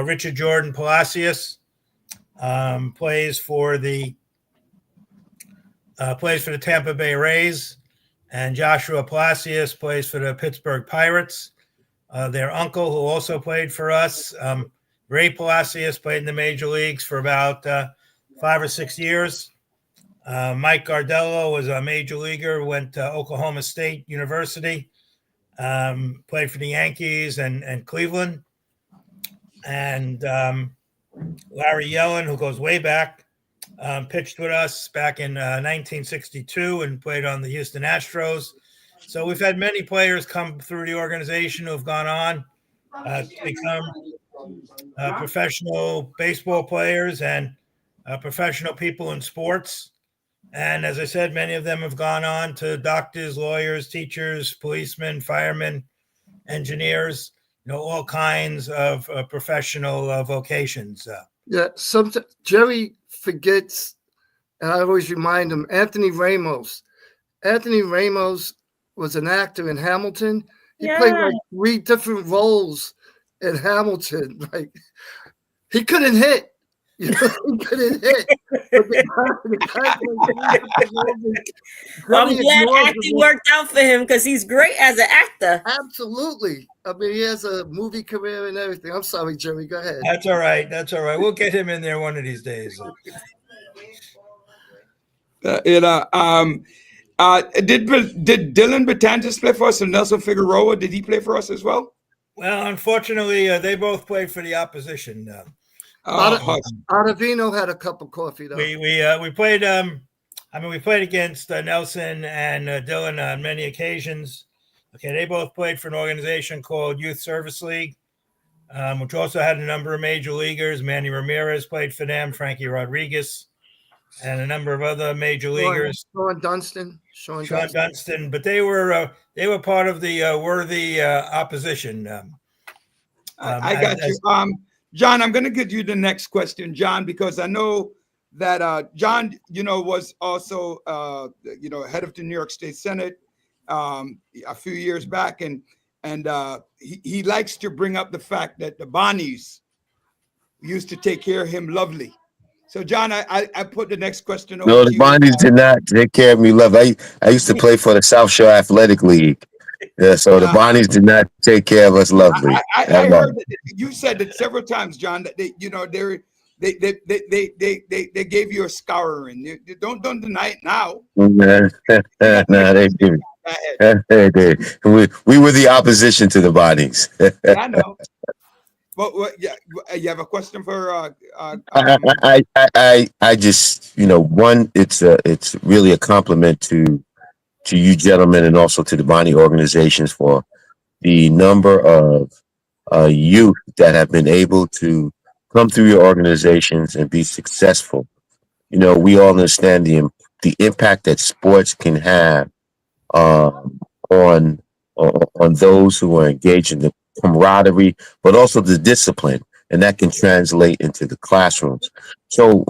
Richard Jordan Palacios, plays for the Tampa Bay Rays, and Joshua Palacios plays for the Pittsburgh Pirates. Their uncle, who also played for us, Ray Palacios, played in the major leagues for about 5 or 6 years. Mike Gardello was a major leaguer, went to Oklahoma State University, played for the Yankees and Cleveland. And Larry Yellen, who goes way back, pitched with us back in 1962 and played on the Houston Astros. So we've had many players come through the organization who have gone on to become professional baseball players and professional people in sports. And as I said, many of them have gone on to doctors, lawyers, teachers, policemen, firemen, engineers, all kinds of professional vocations. Yeah, sometimes Jerry forgets, and I always remind him, Anthony Ramos. Anthony Ramos was an actor in Hamilton. He played like 3 different roles in Hamilton. Like, he couldn't hit. He couldn't hit. I'm glad acting worked out for him because he's great as an actor. Absolutely. I mean, he has a movie career and everything. I'm sorry, Jerry. Go ahead. That's all right. That's all right. We'll get him in there one of these days. Did Dylan Betances play for us and Nelson Figueroa? Did he play for us as well? Well, unfortunately, they both played for the opposition. Ottavino had a cup of coffee though. We played. We played against Nelson and Dylan on many occasions. Okay, they both played for an organization called Youth Service League, which also had a number of major leaguers. Manny Ramirez played for them, Frankie Rodriguez, and a number of other major leaguers. Sean Dunston. But they were part of the worthy opposition. I got you. John, I'm going to give you the next question, John, because I know that John, was also, head of the New York State Senate a few years back. And he likes to bring up the fact that the Bonnies used to take care of him lovely. So, John, I put the next question over No, the Bonnies did not take care of me lovely. I used to play for the South Shore Athletic League. Yeah, so the Bonnies did not take care of us lovely. I heard that you said it several times, John, that they gave you a scouring. Don't deny it now. No, they didn't. We were the opposition to the Bonnies. I know. But you have a question for? I just one, it's really a compliment to you gentlemen and also to the Bonnie organizations for the number of youth that have been able to come through your organizations and be successful. We all understand the impact that sports can have on those who are engaged in the camaraderie, but also the discipline, and that can translate into the classrooms. So,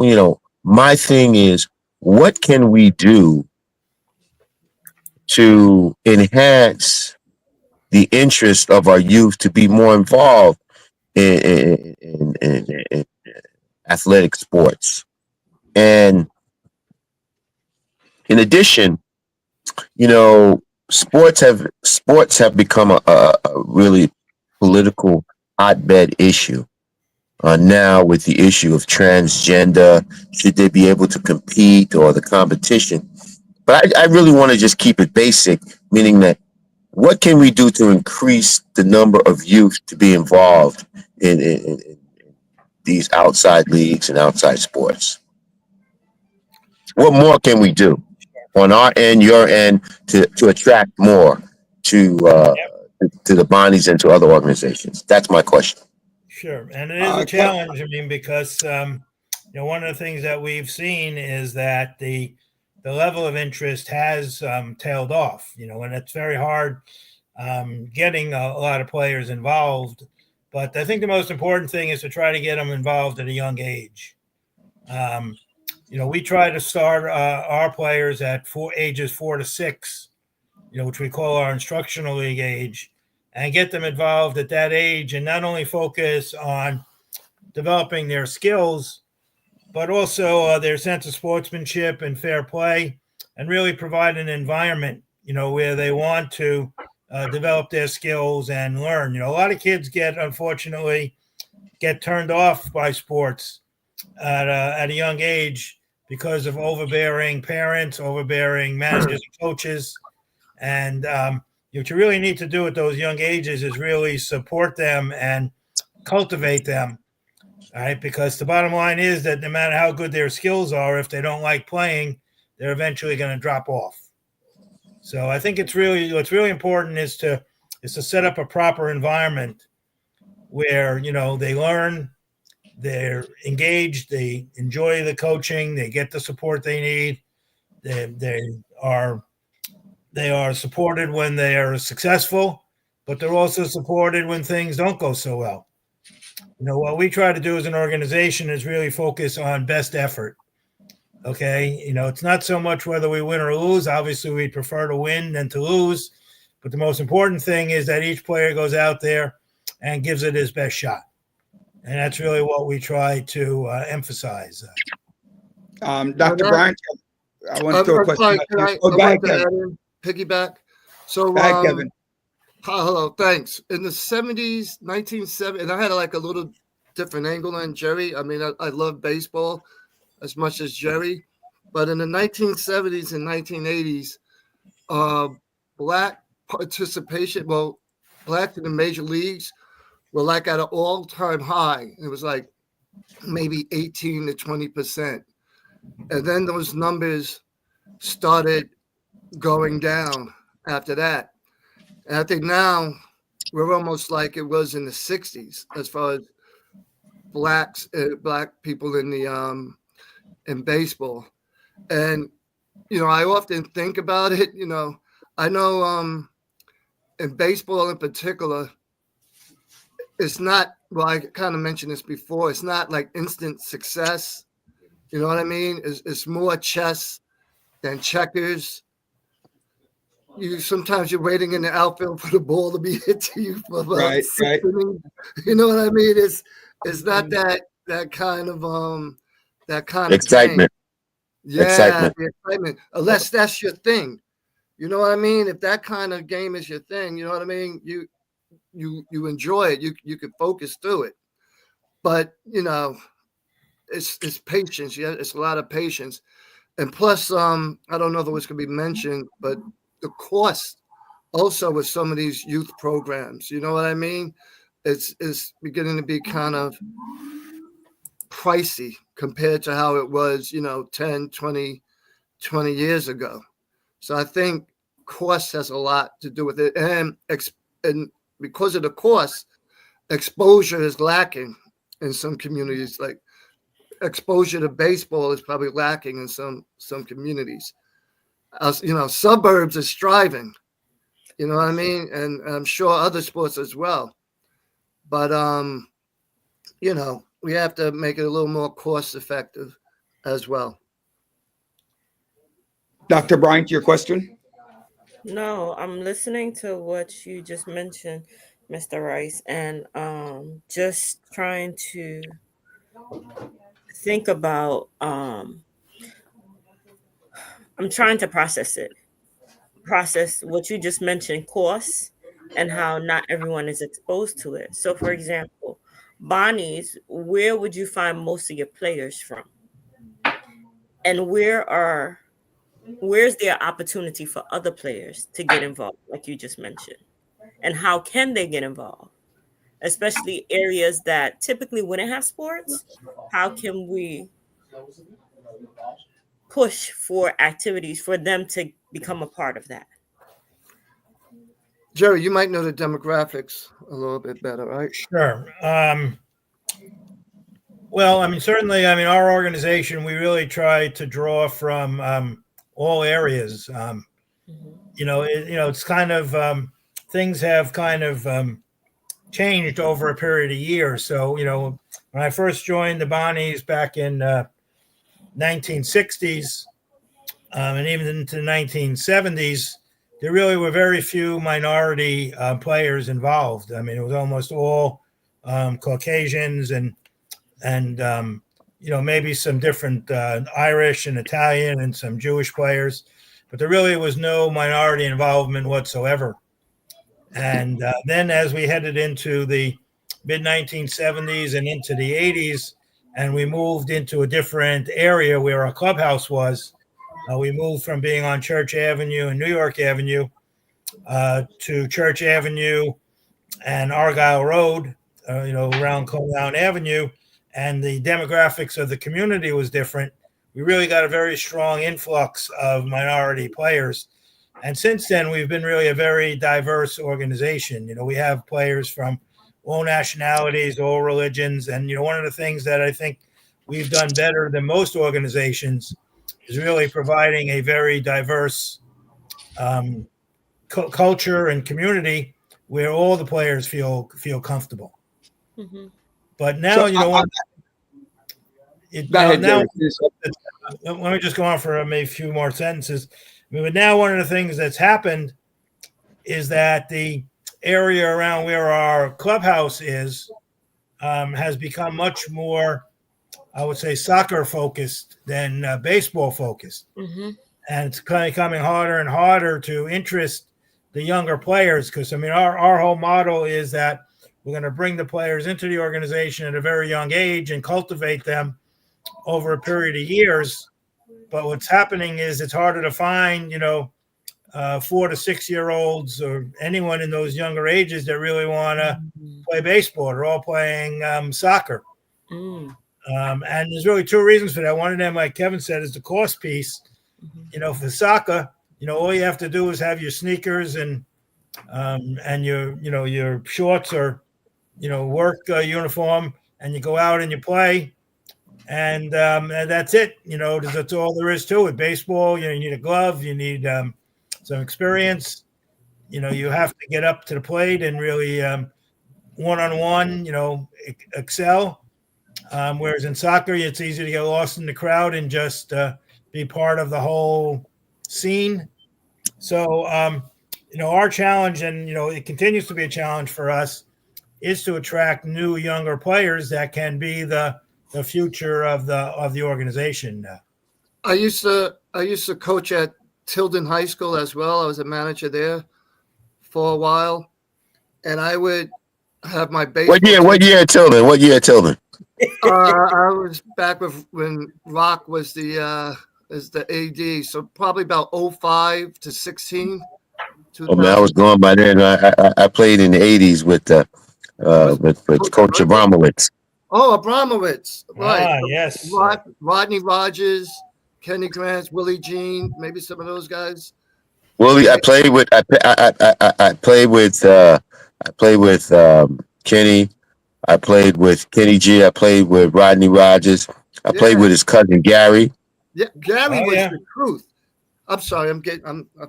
my thing is, what can we do to enhance the interest of our youth to be more involved in athletic sports? And in addition, sports have become a really political hotbed issue. Now with the issue of transgender, should they be able to compete, or the competition? But I really want to just keep it basic, meaning that what can we do to increase the number of youth to be involved in these outside leagues and outside sports? What more can we do on our end, your end, to attract more to the Bonnies and to other organizations? That's my question. Sure, and it is a challenge. Because one of the things that we've seen is that the level of interest has tailed off. And it's very hard getting a lot of players involved. But I think the most important thing is to try to get them involved at a young age. we try to start our players at ages 4 to 6, which we call our instructional league age, and get them involved at that age, and not only focus on developing their skills, but also their sense of sportsmanship and fair play, and really provide an environment, where they want to develop their skills and learn. A lot of kids unfortunately get turned off by sports at a young age because of overbearing parents, overbearing managers and coaches. And what you really need to do at those young ages is really support them and cultivate them. All right, because the bottom line is that no matter how good their skills are, if they don't like playing, they're eventually going to drop off. So I think what's really important is to set up a proper environment where they learn, they're engaged, they enjoy the coaching, they get the support they need, they are supported when they are successful, but they're also supported when things don't go so well. What we try to do as an organization is really focus on best effort. Okay. It's not so much whether we win or lose. Obviously, we'd prefer to win than to lose. But the most important thing is that each player goes out there and gives it his best shot. And that's really what we try to emphasize. Dr. Bryant, I want to throw a question. Go ahead, Kevin. Piggyback. So, go ahead, Kevin. Hello, thanks. In the 70s, 1970s, and I had like a little different angle than Jerry. I mean, I love baseball as much as Jerry. But in the 1970s and 1980s, black participation, blacks in the major leagues were like at an all-time high. It was like maybe 18 to 20%. And then those numbers started going down after that. And I think now we're almost like it was in the 60s as far as black people in the in baseball. And I often think about it. I know in baseball in particular, it's not, I kind of mentioned this before, it's not like instant success. You know what I mean? It's more chess than checkers. Sometimes you're waiting in the outfield for the ball to be hit to you for right. innings. You know what I mean? It's not that kind of excitement. Yeah, excitement. the excitement. Unless that's your thing. You know what I mean? If that kind of game is your thing, you know what I mean? You enjoy it. You can focus through it. But it's patience. Yeah, it's a lot of patience. And plus, I don't know if it was going to be mentioned, but the cost also with some of these youth programs, you know what I mean? It's beginning to be kind of pricey compared to how it was, 10, 20 years ago. So I think cost has a lot to do with it. And because of the cost, exposure is lacking in some communities. Like exposure to baseball is probably lacking in some communities. Suburbs is striving, you know what I mean? And I'm sure other sports as well. But, we have to make it a little more cost effective as well. Dr. Bryant, your question? No, I'm listening to what you just mentioned, Mr. Rice, and just trying to think about I'm trying to process what you just mentioned, costs, and how not everyone is exposed to it. So for example, Bonnie's, where would you find most of your players from? And where's their opportunity for other players to get involved, like you just mentioned? And how can they get involved? Especially areas that typically wouldn't have sports. How can we push for activities for them to become a part of that? Jerry, you might know the demographics a little bit better, right? Sure. Well, certainly, our organization, we really try to draw from all areas. It's kind of things have kind of changed over a period of years. So, when I first joined the Bonnies back in 1960s and even into the 1970s, there really were very few minority players involved. I mean, it was almost all Caucasians and maybe some different Irish and Italian and some Jewish players, but there really was no minority involvement whatsoever. And then as we headed into the mid-1970s and into the 80s, and we moved into a different area where our clubhouse was, we moved from being on Church Avenue and New York Avenue to Church Avenue and Argyle Road, around Coledown Avenue, and the demographics of the community was different. We really got a very strong influx of minority players. And since then, we've been really a very diverse organization. We have players from all nationalities, all religions. And, one of the things that I think we've done better than most organizations is really providing a very diverse culture and community where all the players feel comfortable. Mhm. But now, Go ahead, now, Jerry, please. let me just go on for maybe a few more sentences. But now one of the things that's happened is that the area around where our clubhouse is has become much more, I would say, soccer focused than baseball focused. Mhm. And it's kind of becoming harder and harder to interest the younger players because, our whole model is that we're going to bring the players into the organization at a very young age and cultivate them over a period of years. But what's happening is it's harder to find, 4 to 6 year olds or anyone in those younger ages that really want to play baseball. They're all playing soccer. Mm. And there's really two reasons for that. One of them, like Kevin said, is the cost piece. For soccer, all you have to do is have your sneakers and your shorts or, work uniform, and you go out and you play. And that's it. That's all there is to it. Baseball, you need a glove, you need some experience. You have to get up to the plate and really one-on-one, excel. Whereas in soccer, it's easy to get lost in the crowd and just be part of the whole scene. So, our challenge, and, it continues to be a challenge for us, is to attract new, younger players that can be the future of the organization. I used to coach at Tilden High School as well. I was a manager there for a while, and I would have my baseball. What year at Tilden? I was back when Rock was the AD, so probably about 05 to 16. Oh man, I was going by then. I played in the '80s with Coach Abramowitz. Oh, Abramowitz, right? Yes. Rodney Rogers, Kenny Grant, Willie Jean, maybe some of those guys. Willie, I played with Kenny. I played with Kenny G. I played with Rodney Rogers. I played with his cousin Gary. Yeah, Gary was the truth. I'm sorry, I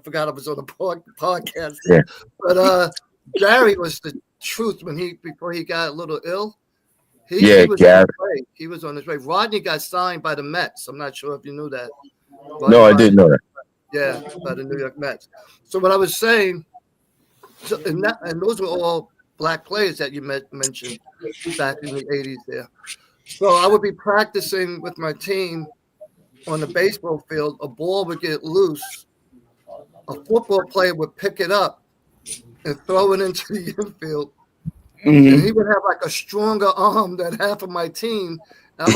forgot I was on the podcast. Yeah. But Gary was the truth before he got a little ill. He was Gary. on his way. He was on his way. Rodney got signed by the Mets. I'm not sure if you knew that. No, I didn't know that. Yeah, by the New York Mets. So what I was saying, and those were all black players that you mentioned back in the 80s there. So I would be practicing with my team on the baseball field. A ball would get loose. A football player would pick it up and throw it into the infield. And he would have like a stronger arm than half of my team. I would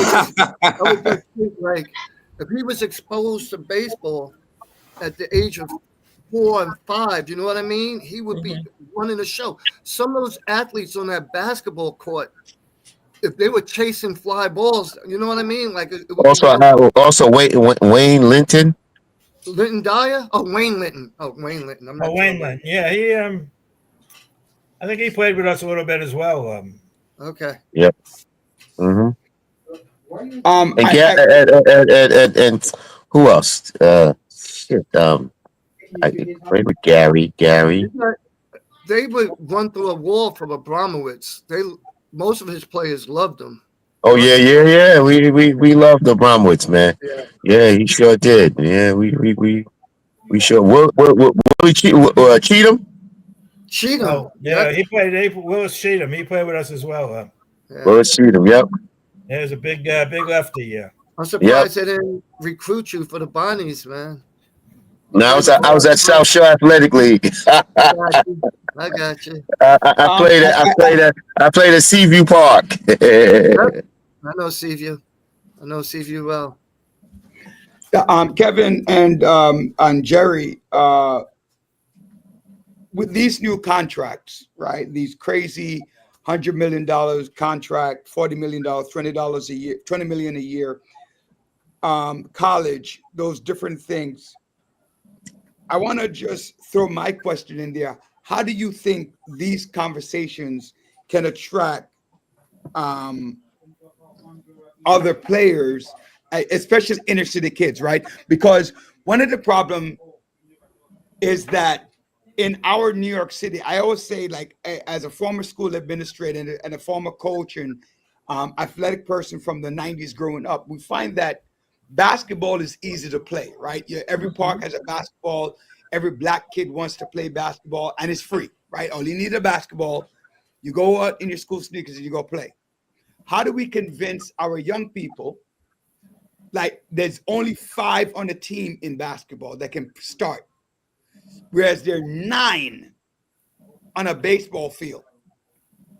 just think, like, if he was exposed to baseball at the age of 4 and 5, you know what I mean? He would be running the show. Some of those athletes on that basketball court, if they were chasing fly balls, you know what I mean? Like also Wayne Linton. Linton Dyer? Oh, Wayne Linton. Wayne Linton. Wayne Linton. Yeah, he I think he played with us a little bit as well. Okay. Yep. Mm-hmm. And who else? I played with Gary. They would run through a wall from Abramowitz. Most of his players loved him. Oh yeah. We love the Bromwoods, man. Yeah. Yeah, he sure did. Yeah, we sure. Will Cheatham? Cheatham. Oh, Yeah. yeah, he played Willis Cheatham. He played with us as well. Yeah. Will Cheatham. Yep. Yeah, he's a big lefty. Yeah. I'm Yep. surprised they didn't recruit you for the Bonnies, man. No, I was at South Shore Athletic League. I got you. I played at Seaview Park. Yep. I know Seaview. I know Seaview well. Kevin and Jerry, with these new contracts, right? These crazy $100 million contract, $40 million, $20 a year, $20 million a year, college, those different things. I want to just throw my question in there. How do you think these conversations can attract other players, especially inner city kids, right? Because one of the problem is that in our New York City, I always say, like, as a former school administrator and a former coach and athletic person from the 90s growing up, we find that basketball is easy to play, right? Every park has a basketball. Every black kid wants to play basketball, and it's free, right? All you need a basketball. You go out in your school sneakers and you go play. How do we convince our young people, like, there's only 5 on the team in basketball that can start, whereas there are 9 on a baseball field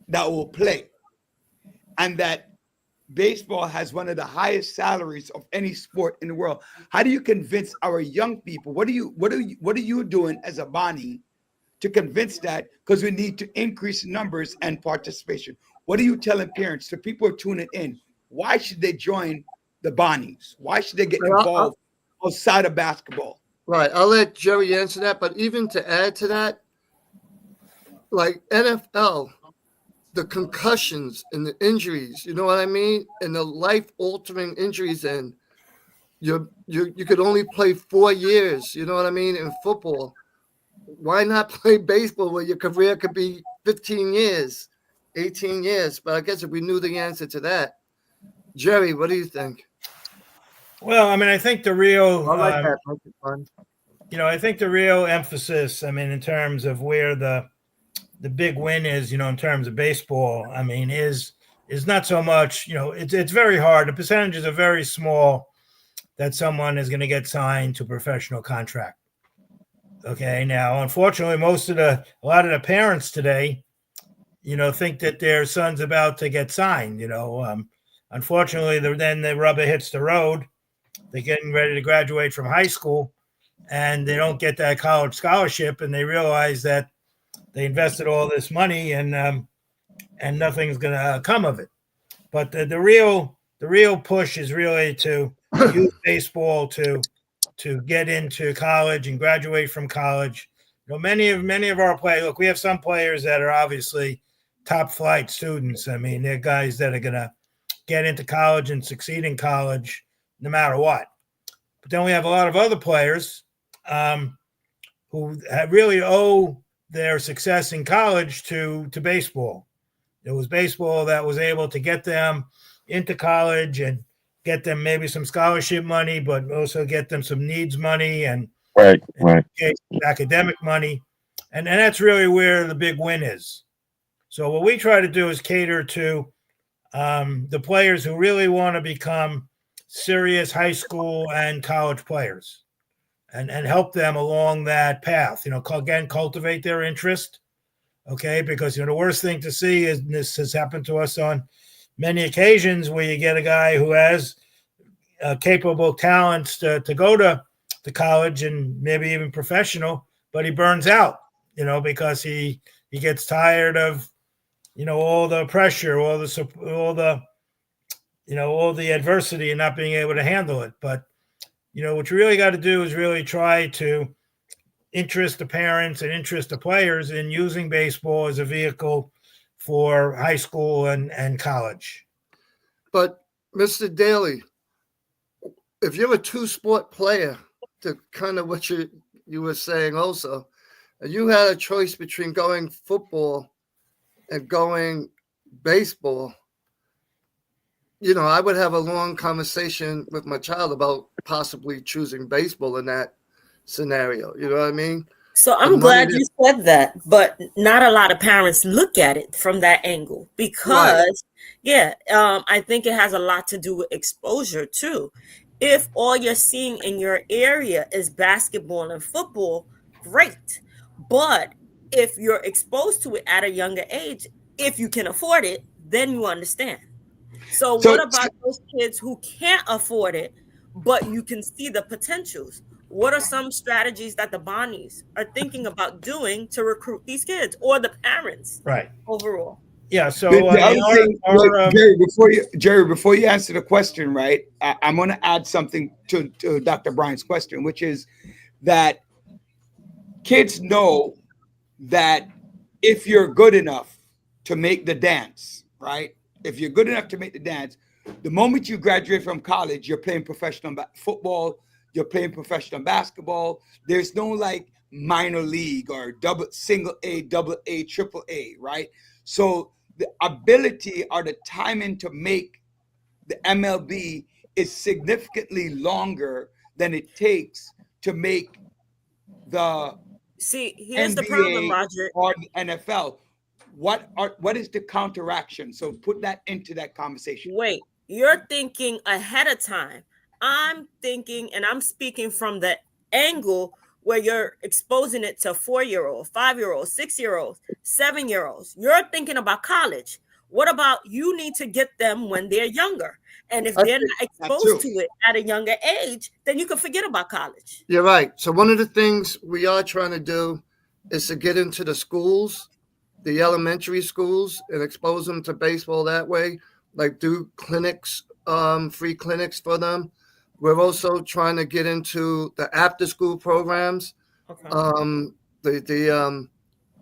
that will play, and that baseball has one of the highest salaries of any sport in the world? How do you convince our young people? What are you doing as a Bonnie to convince that? Because we need to increase numbers and participation. What are you telling parents? The people are tuning in. Why should they join the Bonnies? Why should they get involved outside of basketball? Right. I'll let Jerry answer that. But even to add to that, like NFL, the concussions and the injuries, you know what I mean? And the life-altering injuries, and you could only play 4 years, you know what I mean, in football. Why not play baseball where your career could be 15 years, 18 years? But I guess if we knew the answer to that. Jerry, what do you think? Well, I mean, I think the real, I like that. Make it fun. I think the real emphasis, I mean, in terms of where the big win is, in terms of baseball, I mean, is not so much, it's very hard. The percentages are very small that someone is going to get signed to a professional contract. Okay. Now, unfortunately, a lot of the parents today, think that their son's about to get signed, unfortunately, then the rubber hits the road. They're getting ready to graduate from high school and they don't get that college scholarship, and they realize that they invested all this money and nothing's going to come of it. But the real push is really to use baseball to get into college and graduate from college. Many of our players, look, we have some players that are obviously top flight students. I mean, they're guys that are going to get into college and succeed in college no matter what. But then we have a lot of other players who really owe their success in college to baseball. It was baseball that was able to get them into college and get them maybe some scholarship money, but also get them some needs money and right. academic money. And that's really where the big win is. So what we try to do is cater to the players who really want to become serious high school and college players. And help them along that path, again, cultivate their interest, okay? Because, the worst thing to see is, and this has happened to us on many occasions, where you get a guy who has capable talents to go to college and maybe even professional, but he burns out, because he gets tired of, all the pressure, all the adversity and not being able to handle it. But what you really got to do is really try to interest the parents and interest the players in using baseball as a vehicle for high school and college. But Mr. Daly, if you're a two-sport player, to kind of what you were saying also, and you had a choice between going football and going baseball, I would have a long conversation with my child about possibly choosing baseball in that scenario. You know what I mean? So The I'm money glad that- you said that, but not a lot of parents look at it from that angle because, I think it has a lot to do with exposure too. If all you're seeing in your area is basketball and football, great. But if you're exposed to it at a younger age, if you can afford it, then you understand. So So what about those kids who can't afford it, but you can see the potentials? What are some strategies that the Bonnies are thinking about doing to recruit these kids or the parents Right. overall? Yeah. So the I mean, other thing, our, look, Jerry, before you answer the question, right? I'm going to add something to Dr. Brian's question, which is that kids know that if you're good enough to make the dance, right? If you're good enough to make the dance, the moment you graduate from college, you're playing professional football, you're playing professional basketball. There's no like minor league or single A, double A, triple A, right? So the ability or the timing to make the MLB is significantly longer than it takes to make the See, here's the problem, NBA Roger. or the NFL. What is the counteraction? So put that into that conversation. Wait, you're thinking ahead of time. I'm thinking, and I'm speaking from the angle where you're exposing it to 4-year-old, 5-year-old, 6-year-olds, 7-year-olds. You're thinking about college. What about you need to get them when they're younger? And if they're not exposed to it at a younger age, then you can forget about college. You're right. So one of the things we are trying to do is to get into the schools, the elementary schools, and expose them to baseball that way. Like do clinics, free clinics for them. We're also trying to get into the after-school programs. Okay.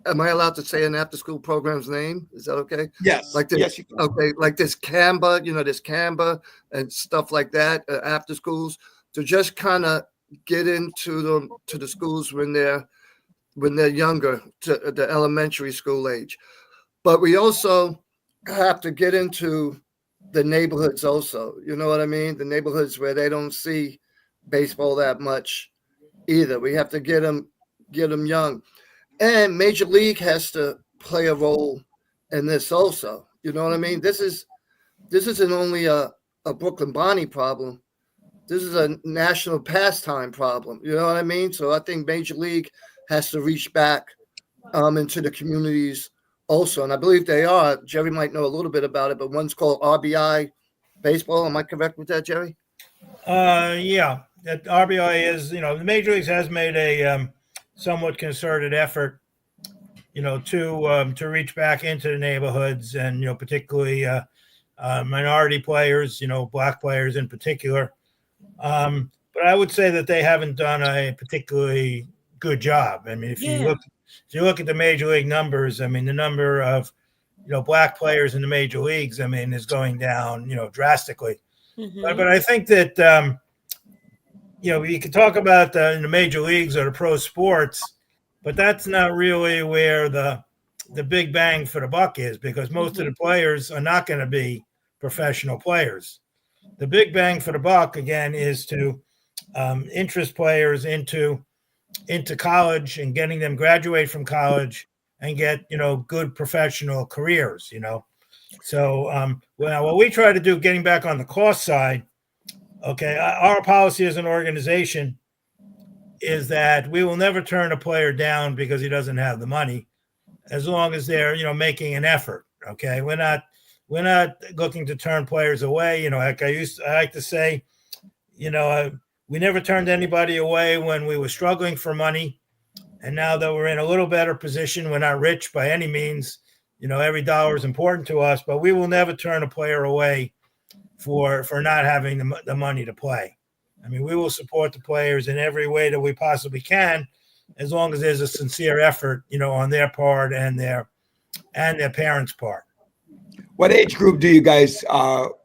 Am I allowed to say an after-school program's name? Is that okay? Yes. Like this, yes, you can. okay, like this Canva, this Canva and stuff like that, after schools, to just kind of get into them to the schools when they're younger, to the elementary school age. But we also have to get into the neighborhoods also. You know what I mean? The neighborhoods where they don't see baseball that much either. We have to get them young. And Major League has to play a role in this also. You know what I mean? This isn't only a Brooklyn Bonnie problem. This is a national pastime problem. You know what I mean? So I think Major League has to reach back into the communities also. And I believe they are. Jerry might know a little bit about it, but one's called RBI Baseball. Am I correct with that, Jerry? Yeah. That RBI is, the Major Leagues has made a somewhat concerted effort, to reach back into the neighborhoods and, particularly minority players, black players in particular. But I would say that they haven't done a particularly good job. I mean, if you look at the major league numbers, I mean, the number of, black players in the major leagues, I mean, is going down, drastically. Mm-hmm. But I think that, you can talk about the major leagues or the pro sports, but that's not really where the big bang for the buck is, because most of the players are not going to be professional players. The big bang for the buck, again, is to interest players into college and getting them graduate from college and get, good professional careers, So what we try to do, getting back on the cost side, okay, our policy as an organization is that we will never turn a player down because he doesn't have the money, as long as they're, making an effort. Okay, we're not looking to turn players away. Like I like to say, we never turned anybody away when we were struggling for money, and now that we're in a little better position, we're not rich by any means. Every dollar is important to us, but we will never turn a player away for not having the money to play. I mean, we will support the players in every way that we possibly can, as long as there's a sincere effort, on their part and their parents' part. What age group do you guys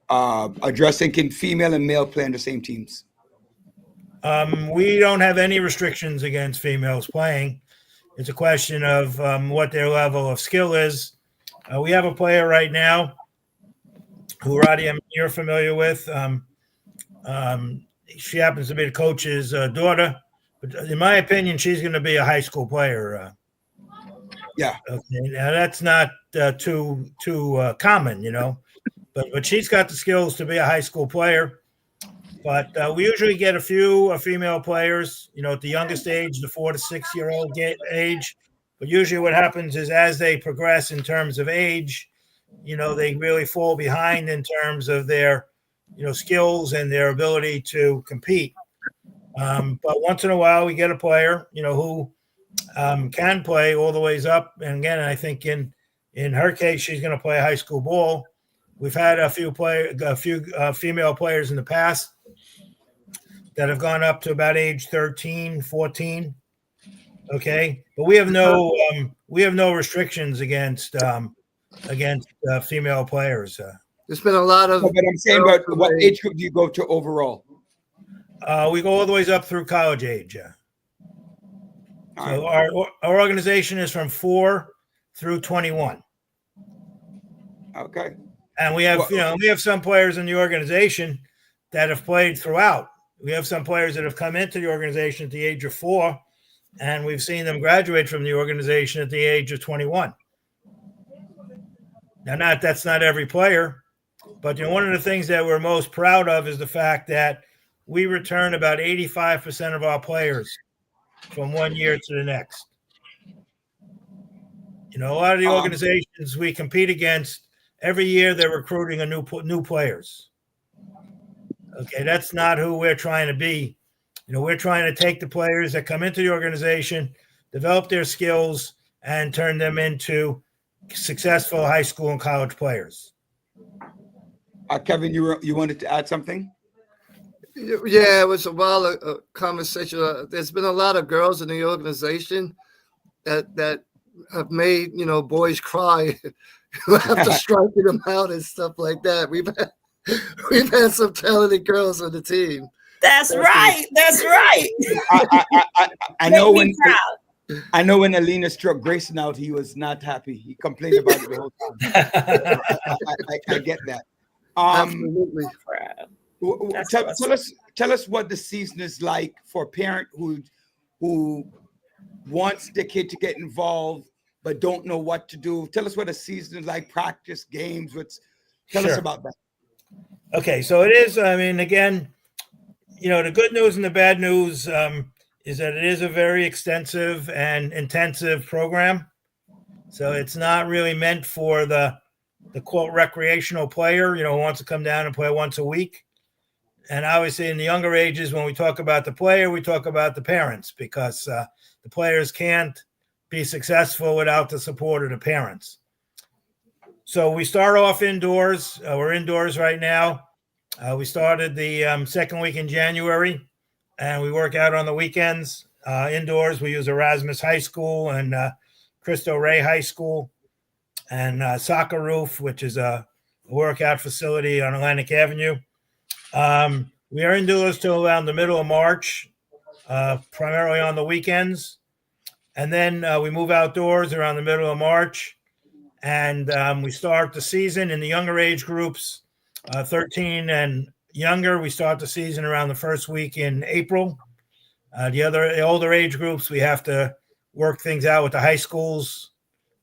address? And can female and male play on the same teams? We don't have any restrictions against females playing. It's a question of what their level of skill is. We have a player right now who Roddy, you're familiar with. She happens to be the coach's daughter, but in my opinion, she's going to be a high school player. Yeah. Okay, now that's not too common, but she's got the skills to be a high school player. But we usually get a few female players, at the youngest age, the 4 to 6 year old age. But usually what happens is as they progress in terms of age, they really fall behind in terms of their, skills and their ability to compete. But once in a while we get a player, who can play all the ways up. And again, I think in her case, she's going to play high school ball. We've had a few female players in the past that have gone up to about age 13, 14. Okay. But we have no restrictions against female players. There's been a lot of. But I'm saying, but what age group do you go to overall? We go all the ways up through college age. So our organization is from 4 through 21. Okay. And we have, we have some players in the organization that have played throughout. We have some players that have come into the organization at the age of 4, and we've seen them graduate from the organization at the age of 21. Now, that's not every player, but one of the things that we're most proud of is the fact that we return about 85% of our players from one year to the next. A lot of the organizations we compete against, every year they're recruiting a new players. Okay, that's not who we're trying to be. We're trying to take the players that come into the organization, develop their skills, and turn them into successful high school and college players. Kevin, you wanted to add something? Yeah, it was a while a conversation. There's been a lot of girls in the organization that have made boys cry after striking them out and stuff like that. We've had some talented girls on the team. That's right. That's right. I know when Alina struck Grayson out, he was not happy. He complained about it the whole time. I get that. Absolutely. Tell us what the season is like for a parent who wants the kid to get involved but don't know what to do. Tell us what a season is like, practice, games. Tell us about that. Okay, so it is, again, the good news and the bad news is that it is a very extensive and intensive program. So it's not really meant for the quote recreational player, who wants to come down and play once a week. And obviously in the younger ages, when we talk about the player, we talk about the parents, because the players can't be successful without the support of the parents. So we start off indoors. We're indoors right now. We started the second week in January, and we work out on the weekends. Indoors, we use Erasmus High School and Cristo Rey High School, and Soccer Roof, which is a workout facility on Atlantic Avenue. We are indoors till around the middle of March, primarily on the weekends. And then we move outdoors around the middle of March. And we start the season in the younger age groups, 13 and younger. We start the season around the first week in April. The older age groups, we have to work things out with the high schools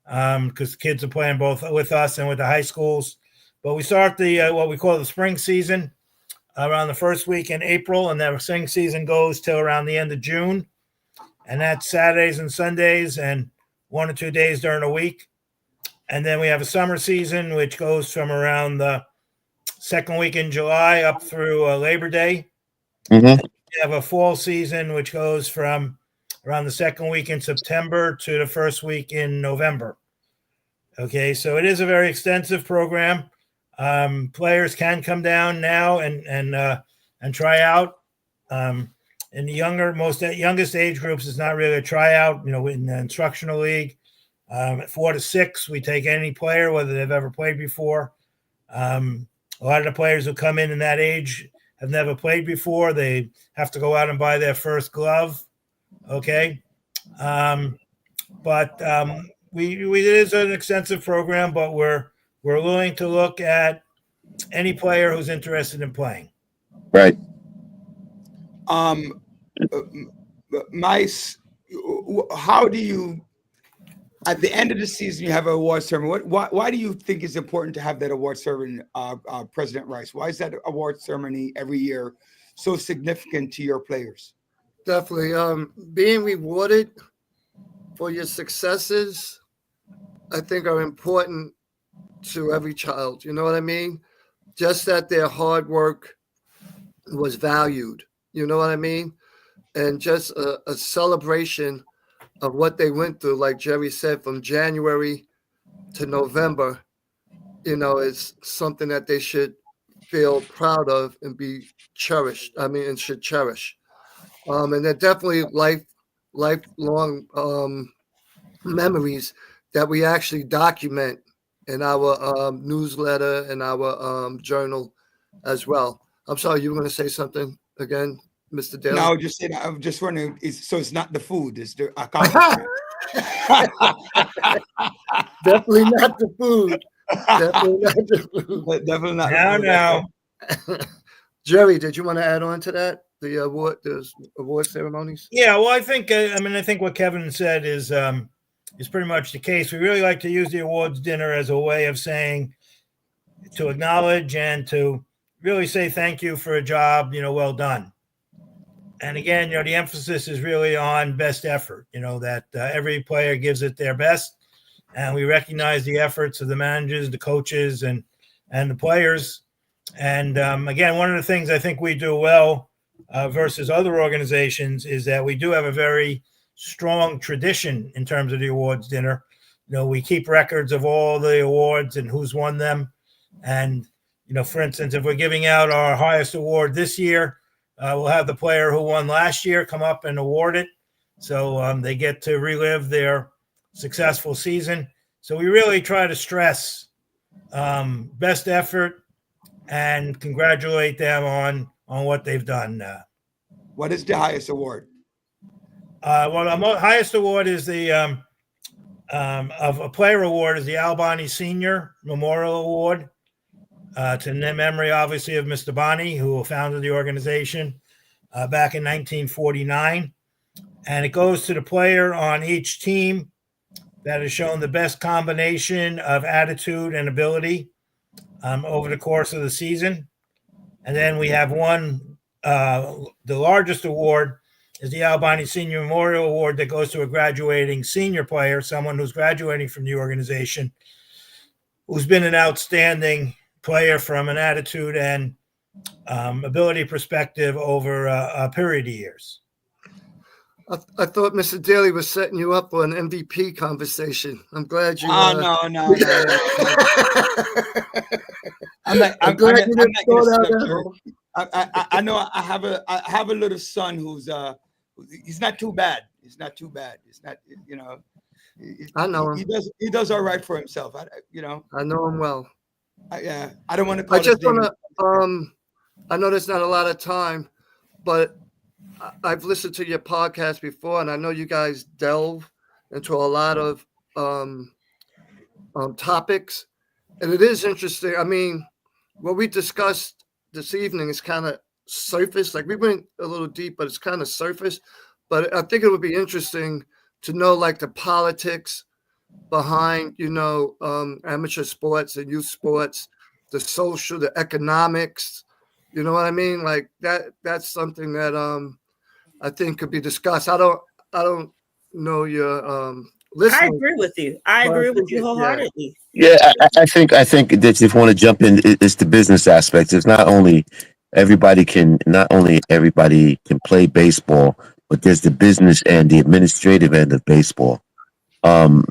because the kids are playing both with us and with the high schools. But we start the what we call the spring season around the first week in April, and the spring season goes till around the end of June. And that's Saturdays and Sundays and 1 or 2 days during the week. And then we have a summer season, which goes from around the second week in July up through Labor Day. Mm-hmm. We have a fall season, which goes from around the second week in September to the first week in November. Okay, so it is a very extensive program. Players can come down now and try out. In the youngest age groups, it's not really a tryout. In the instructional league, at 4 to 6, we take any player, whether they've ever played before. A lot of the players who come in that age have never played before. They have to go out and buy their first glove. Okay. But it is an extensive program, but we're willing to look at any player who's interested in playing. Right. How do you, at the end of the season, you have an award ceremony? Why do you think it's important to have that award ceremony, President Rice? Why is that award ceremony every year so significant to your players? Definitely. Being rewarded for your successes, I think, are important to every child. You know what I mean? Just that their hard work was valued. You know what I mean? And just a celebration of what they went through, like Jerry said, from January to November, you know, is something that they should feel proud of and be cherished. I mean, and should cherish. And they're definitely lifelong memories that we actually document in our newsletter and our journal as well. I'm sorry, you were going to say something again, Mr. Daly? No, just saying, I'm just wondering, so it's not the food, it's the accomplishment. Definitely not the food. Definitely not the food. Definitely not Now, the food. Jerry, did you want to add on to that? The award ceremonies? yeah, well, I think I think what Kevin said is pretty much the case. We really like to use the awards dinner as a way of saying, to acknowledge and to really say thank you for a job, well done. And again, the emphasis is really on best effort, that every player gives it their best. And we recognize the efforts of the managers, the coaches, and the players. And again, one of the things I think we do well versus other organizations is that we do have a very strong tradition in terms of the awards dinner. We keep records of all the awards and who's won them. And, for instance, if we're giving out our highest award this year, we'll have the player who won last year come up and award it. So they get to relive their successful season. So we really try to stress best effort and congratulate them on what they've done. What is the highest award? Well, the highest award is the of a player award is the Albani Senior Memorial Award to memory, obviously, of Mr. Bani, who founded the organization back in 1949. And it goes to the player on each team that has shown the best combination of attitude and ability over the course of the season. And then we have one, the largest award is the Albani Senior Memorial Award that goes to a graduating senior player, someone who's graduating from the organization, who's been an outstanding player from an attitude and ability perspective over a period of years. I thought Mr. Daly was setting you up for an MVP conversation. I'm glad you. No. I'm glad you didn't throw that out. I know I have a little son who's he's not too bad. He's not too bad. It's not, I know him. He does all right for himself. I know him well. I don't want to call I just his name. want to. I know there's not a lot of time, but I've listened to your podcast before, and I know you guys delve into a lot of topics, and it is interesting. I mean, what we discussed this evening is kind of surface. Like, we went a little deep, but it's kind of surface. But I think it would be interesting to know, like, the politics behind, amateur sports and youth sports, the social, the economics. You know what I mean? Like that's something that I think could be discussed. I don't know your listeners. I agree with you. I agree with you wholeheartedly. Yeah, I think that if you want to jump in, it's the business aspect. It's not only everybody can play baseball, but there's the business and the administrative end of baseball.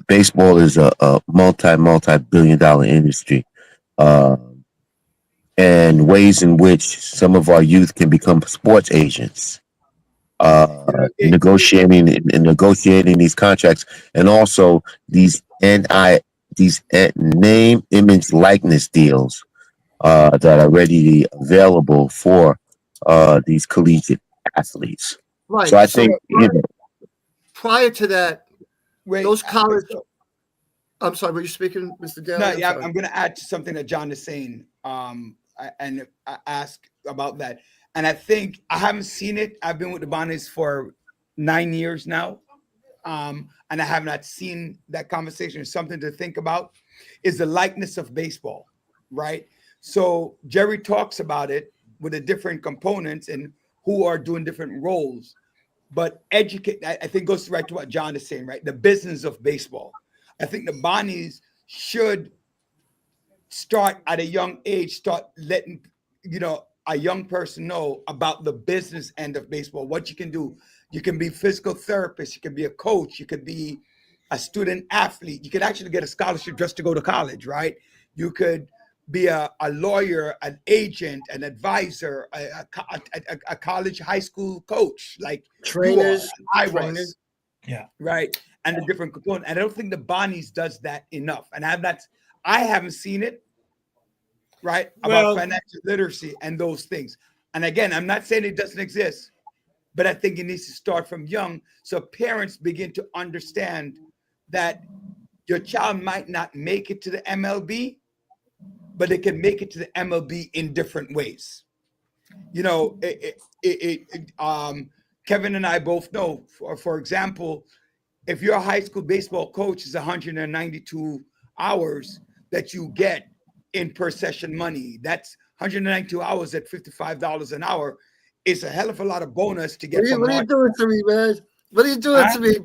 Baseball is a multi-billion-dollar industry, and ways in which some of our youth can become sports agents, negotiating these contracts, and also these name, image, likeness deals that are readily available for these collegiate athletes. Right. So I think prior to that, those college. So, I'm sorry, were you speaking, Mr. Daly? no, yeah, I'm going to add to something that John is saying. and I ask about that. And I think I haven't seen it. I've been with the Bonnies for 9 years now, and I have not seen that conversation. Something to think about is the likeness of baseball, right? So Jerry talks about it with the different components and who are doing different roles. But educate, I think, goes right to what John is saying, right? The business of baseball. I think the Bonnies should start at a young age, start letting, a young person know about the business end of baseball, what you can do. You can be physical therapist, you can be a coach, you could be a student athlete, you could actually get a scholarship just to go to college, right? You could be a lawyer, an agent, an advisor, a college, high school coach, like Trainers, I trainers. was, Yeah. right? And the different components. And I don't think the Bonnies does that enough. And I haven't seen it, right? Well- About financial literacy and those things. And again, I'm not saying it doesn't exist, but I think it needs to start from young so parents begin to understand that your child might not make it to the MLB, but they can make it to the MLB in different ways. Kevin and I both know, for example, if your high school baseball coach is 192 hours that you get in per session money, that's 192 hours at $55 an hour. It's a hell of a lot of bonus to get. What are you doing to me, man? What are you doing to me?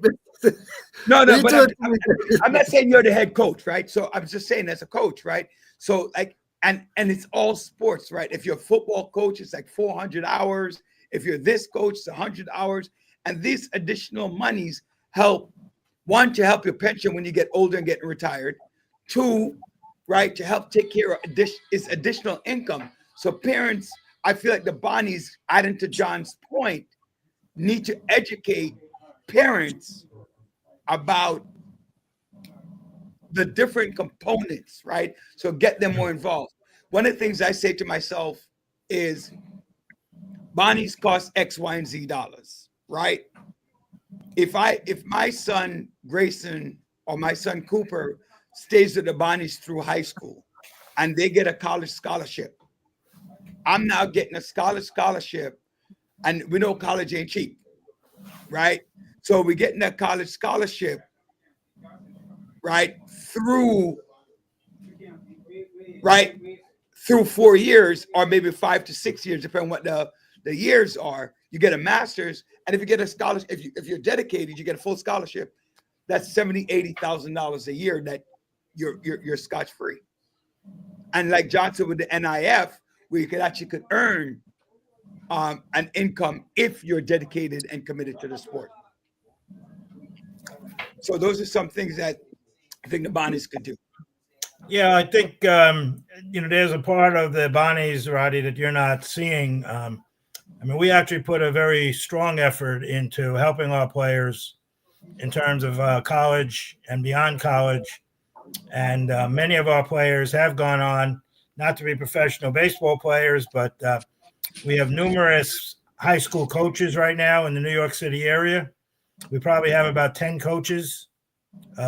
No, What are you but doing to me? I'm not saying you're the head coach, right? So I'm just saying as a coach, right? So like, and it's all sports, right? If you're a football coach, it's like 400 hours. If you're this coach, it's 100 hours. And these additional monies help, one, to help your pension when you get older and getting retired. Two, right, to help take care of is additional income. So parents, I feel like the Bonnies, adding to John's point, need to educate parents about the different components, right? So get them more involved. One of the things I say to myself is Bonnies cost X, Y, and Z dollars, right? If my son Grayson or my son Cooper stays at the Bonnies through high school and they get a college scholarship, I'm now getting a scholarship, and we know college ain't cheap, right? So we're getting that college scholarship, right, through 4 years or maybe 5 to 6 years, depending on what the years are. You get a master's, and if you get a scholarship, if you're dedicated, you get a full scholarship. That's $70,000-$80,000 a year that you're scotch free. And like Johnson with the NIF, where you could earn an income if you're dedicated and committed to the sport. So those are some things that I think the Bonnies could do. Yeah, I think there's a part of the Bonnies, Roddy, that you're not seeing. We actually put a very strong effort into helping our players in terms of college and beyond college. And many of our players have gone on not to be professional baseball players, but we have numerous high school coaches right now in the New York City area. We probably have about 10 coaches,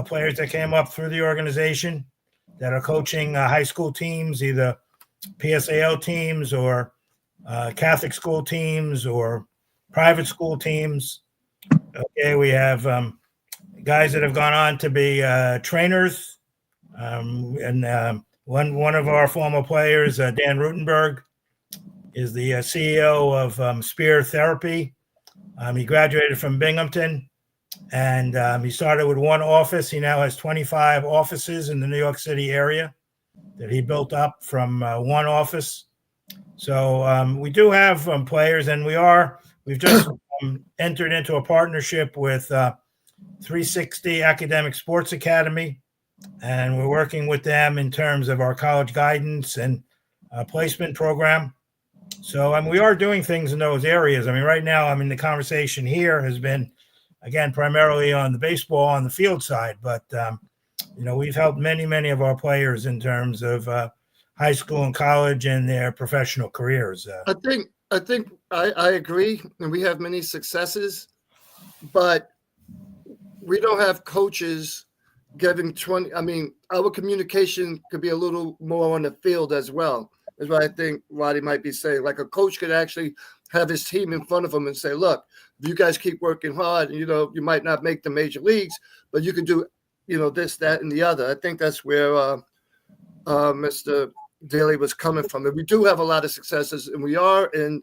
players that came up through the organization that are coaching high school teams, either PSAL teams or Catholic school teams or private school teams. Okay, we have guys that have gone on to be trainers. One of our former players, Dan Rutenberg, is the CEO of Spear Therapy. He graduated from Binghamton, and he started with one office. He now has 25 offices in the New York City area that he built up from one office. So we do have players, and we've just entered into a partnership with 360 Academic Sports Academy, and we're working with them in terms of our college guidance and placement program. So we are doing things in those areas. Right now, the conversation here has been, again, primarily on the baseball on the field side, but we've helped many of our players in terms of high school and college and their professional careers. I think I agree, and we have many successes, but we don't have coaches giving 20. Our communication could be a little more on the field as well. is what I think Roddy might be saying. Like a coach could actually have his team in front of him and say, look, if you guys keep working hard, you know, you might not make the major leagues, but you can do, you know, this, that, and the other. I think that's where Mr. Daly was coming from. And we do have a lot of successes, and we are in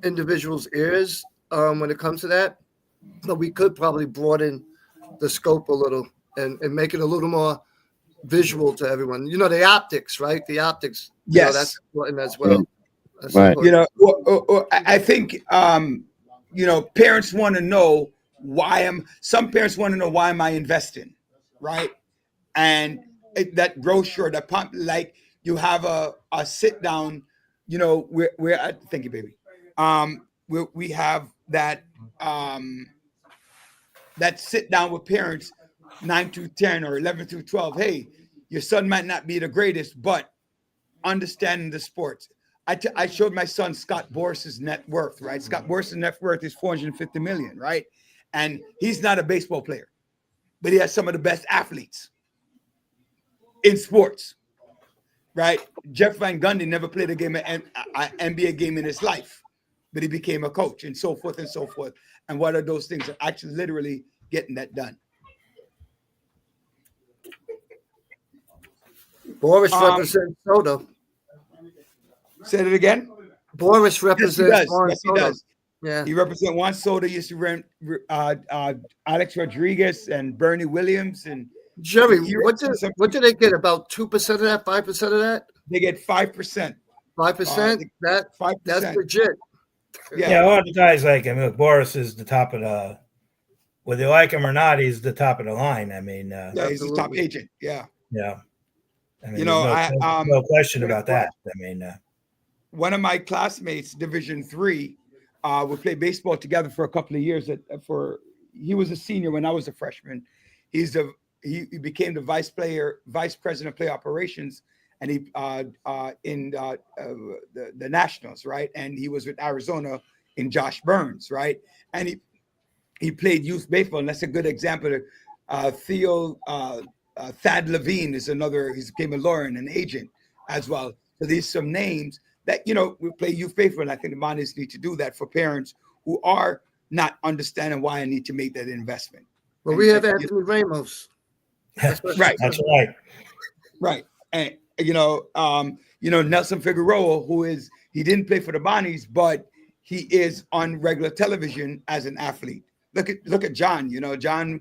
individuals' ears when it comes to that. But we could probably broaden the scope a little and make it a little more visual to everyone. You know, the optics, right? The optics. You know, Yes. that's important as well. That's Right. important. You know, I think you know, parents want to know some parents want to know why am I investing, right? And that brochure, that pump, like you have a sit down, you know, we're thank you, baby. We have that that sit down with parents 9 through 10 or 11 through 12. Hey, your son might not be the greatest, but understanding the sports. I showed my son Scott Boris's net worth, right? Scott Boris's net worth is $450 million, right? And he's not a baseball player, but he has some of the best athletes in sports, right? Jeff Van Gundy never played a game, an NBA game in his life, but he became a coach and so forth and so forth. And what are those things that actually literally getting that done? Boris represents Soto. Say it again. Boris represents Juan Yes, he Soto. does. Yeah. He represents Juan Soto, used to run Alex Rodriguez and Bernie Williams, and Jerry, he what did they get? About 2% of that? 5% of that? they get 5%. 5%? That's 5%. legit. Yeah, a lot of the guys like him. Look, Boris is the top of the. Whether you like him or not, he's the top of the line. I mean, Yeah, he's the top Absolutely. agent. Yeah. yeah. I mean, You know, there's no question about that. I mean, One of my classmates, Division III, we played baseball together for a couple of years. He was a senior when I was a freshman. He became the vice president of play operations, and he in the Nationals, right? And he was with Arizona in Josh Burns, right? And he played youth baseball, and that's a good example. Thad Levine is another. He became a lawyer and an agent as well. So these some names that, you know, we play youth baseball, and I think the Monis need to do that for parents who are not understanding why I need to make that investment. Well, we have Anthony Ramos. Right. that's right. Right. And you know, Nelson Figueroa, he didn't play for the Bonnies, but he is on regular television as an athlete. Look at John, you know, John,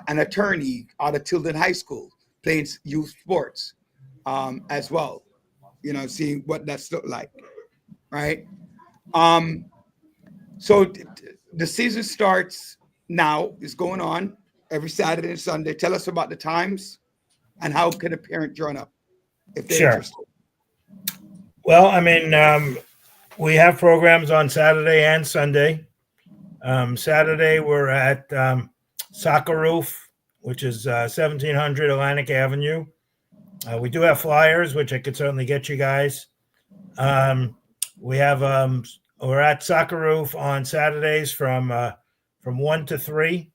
an attorney out of Tilden High School, playing youth sports as well. You know, seeing what that's look like, right? So the season starts now. It's going on every Saturday and Sunday. Tell us about the times and how can a parent join up if they're Sure. interested. Well, I mean, we have programs on Saturday and Sunday. Saturday, we're at Soccer Roof, which is 1700 Atlantic Avenue. We do have flyers, which I could certainly get you guys. We have we're at Soccer Roof on Saturdays from 1 to 3,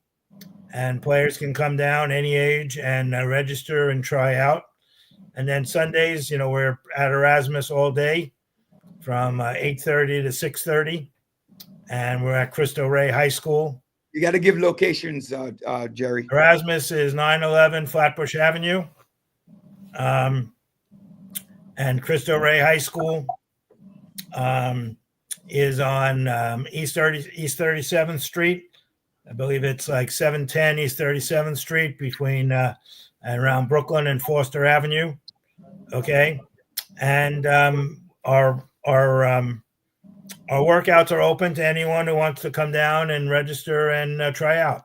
and players can come down any age and register and try out. And then Sundays, you know, we're at Erasmus all day from 8:30 to 6:30, and we're at Cristo Rey High School. You got to give locations, Jerry. Erasmus is 911 Flatbush Avenue. And Cristo Rey High School is on East 37th Street. I believe it's like 710 East 37th Street between around Brooklyn and Foster Avenue. Okay. And our workouts are open to anyone who wants to come down and register and try out.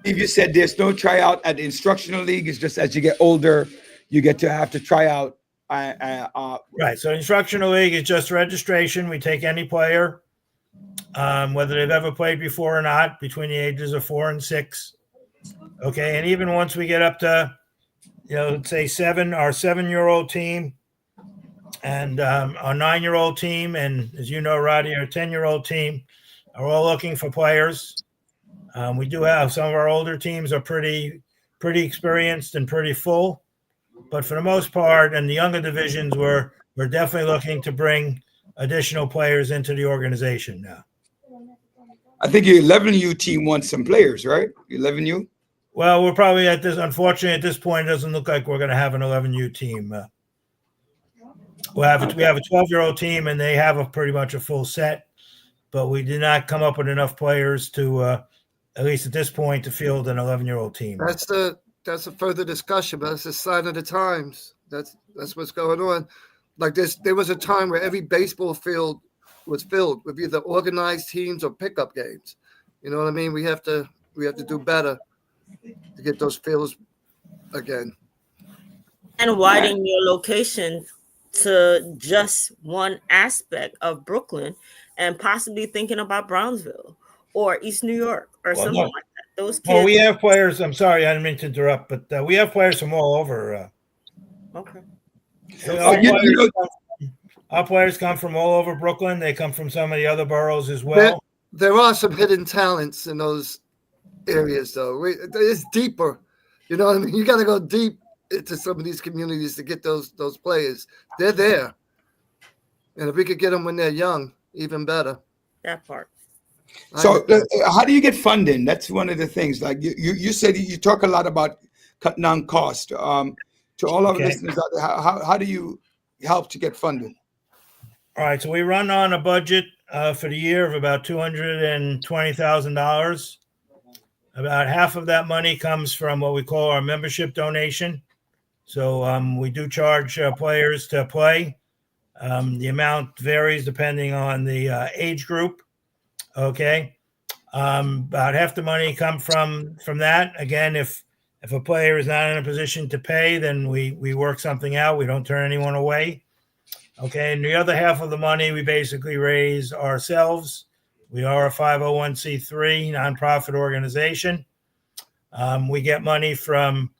If you said there's no tryout at the instructional league, it's just as you get older, you get to have to try out. Right. So instructional league is just registration. We take any player, whether they've ever played before or not, between the ages of 4 and 6. Okay. And even once we get up to, you know, let's say 7, our 7-year-old team and our 9-year-old team, and as you know, Roddy, our 10-year-old team are all looking for players. We do have some of our older teams are pretty experienced and pretty full. But for the most part, and the younger divisions, we're definitely looking to bring additional players into the organization now. I think your 11U team wants some players, right? 11U. Well, we're probably at this. Unfortunately, at this point, it doesn't look like we're going to have an 11U team. We have a 12-year-old team, and they have pretty much a full set. But we did not come up with enough players to, at least at this point, to field an 11-year-old team. That's a further discussion, but it's a sign of the times. That's what's going on. Like there was a time where every baseball field was filled with either organized teams or pickup games. You know what I mean? We have to do better to get those fields again. And widen your location to just one aspect of Brooklyn, and possibly thinking about Brownsville or East New York or something like that. Those kids. Well, we have players. I'm sorry, I didn't mean to interrupt, but we have players from all over. Okay. Our players come from all over Brooklyn. They come from some of the other boroughs as well. There are some hidden talents in those areas, though. It's deeper. You know what I mean? You got to go deep into some of these communities to get those players. They're there. And if we could get them when they're young, even better. That part. So how do you get funding? That's one of the things. Like you said, you talk a lot about cutting down cost. To all our listeners out there, how do you help to get funding? All right, so we run on a budget for the year of about $220,000. About half of that money comes from what we call our membership donation. So we do charge players to play. The amount varies depending on the age group. Okay, about half the money come from that. Again, if a player is not in a position to pay, then we work something out. We don't turn anyone away. Okay, and the other half of the money we basically raise ourselves. We are a 501c3 nonprofit organization. We get money from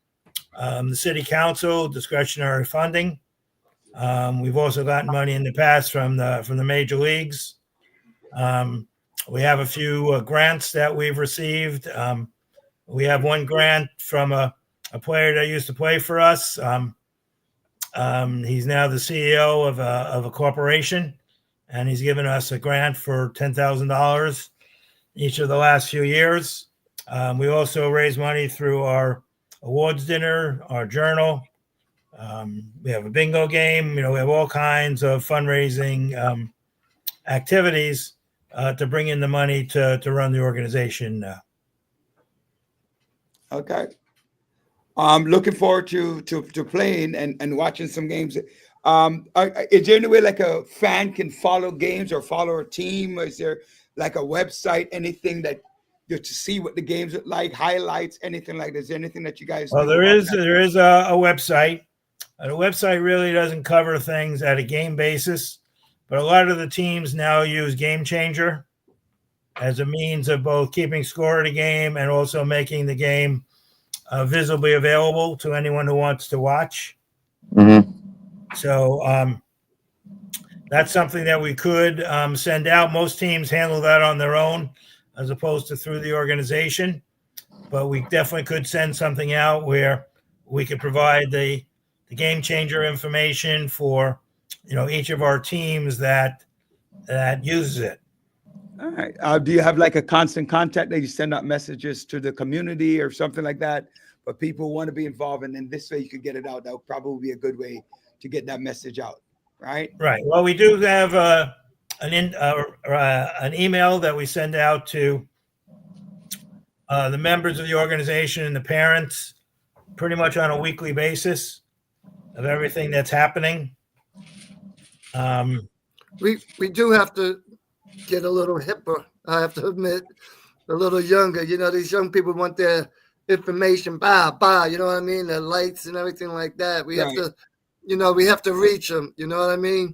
the city council, discretionary funding. We've also gotten money in the past from the major leagues. We have a few grants that we've received. We have one grant from a player that used to play for us. He's now the CEO of a corporation, and he's given us a grant for $10,000 each of the last few years. We also raise money through our awards dinner, our journal. We have a bingo game. We have all kinds of fundraising activities to bring in the money to run the organization. Okay. I'm looking forward to playing and watching some games. Is there any way like a fan can follow games or follow a team? Or is there like a website, anything that to see what the games look like, highlights, anything like that? Is there anything that you guys? Well, there is a website. The website really doesn't cover things at a game basis, but a lot of the teams now use Game Changer as a means of both keeping score of the game and also making the game visibly available to anyone who wants to watch. Mm-hmm. So that's something that we could send out. Most teams handle that on their own as opposed to through the organization, but we definitely could send something out where we could provide the Game Changer information for each of our teams that uses it. All right. Do you have like a constant contact that you send out messages to the community or something like that? But people want to be involved, and then this way you could get it out. That would probably be a good way to get that message out, right? Right. Well, we do have an email that we send out to the members of the organization and the parents pretty much on a weekly basis of everything that's happening. We do have to get a little hipper, I have to admit, a little younger. These young people want their information, you know what I mean? Their lights and everything like that. We have to, we have to reach them. You know what I mean?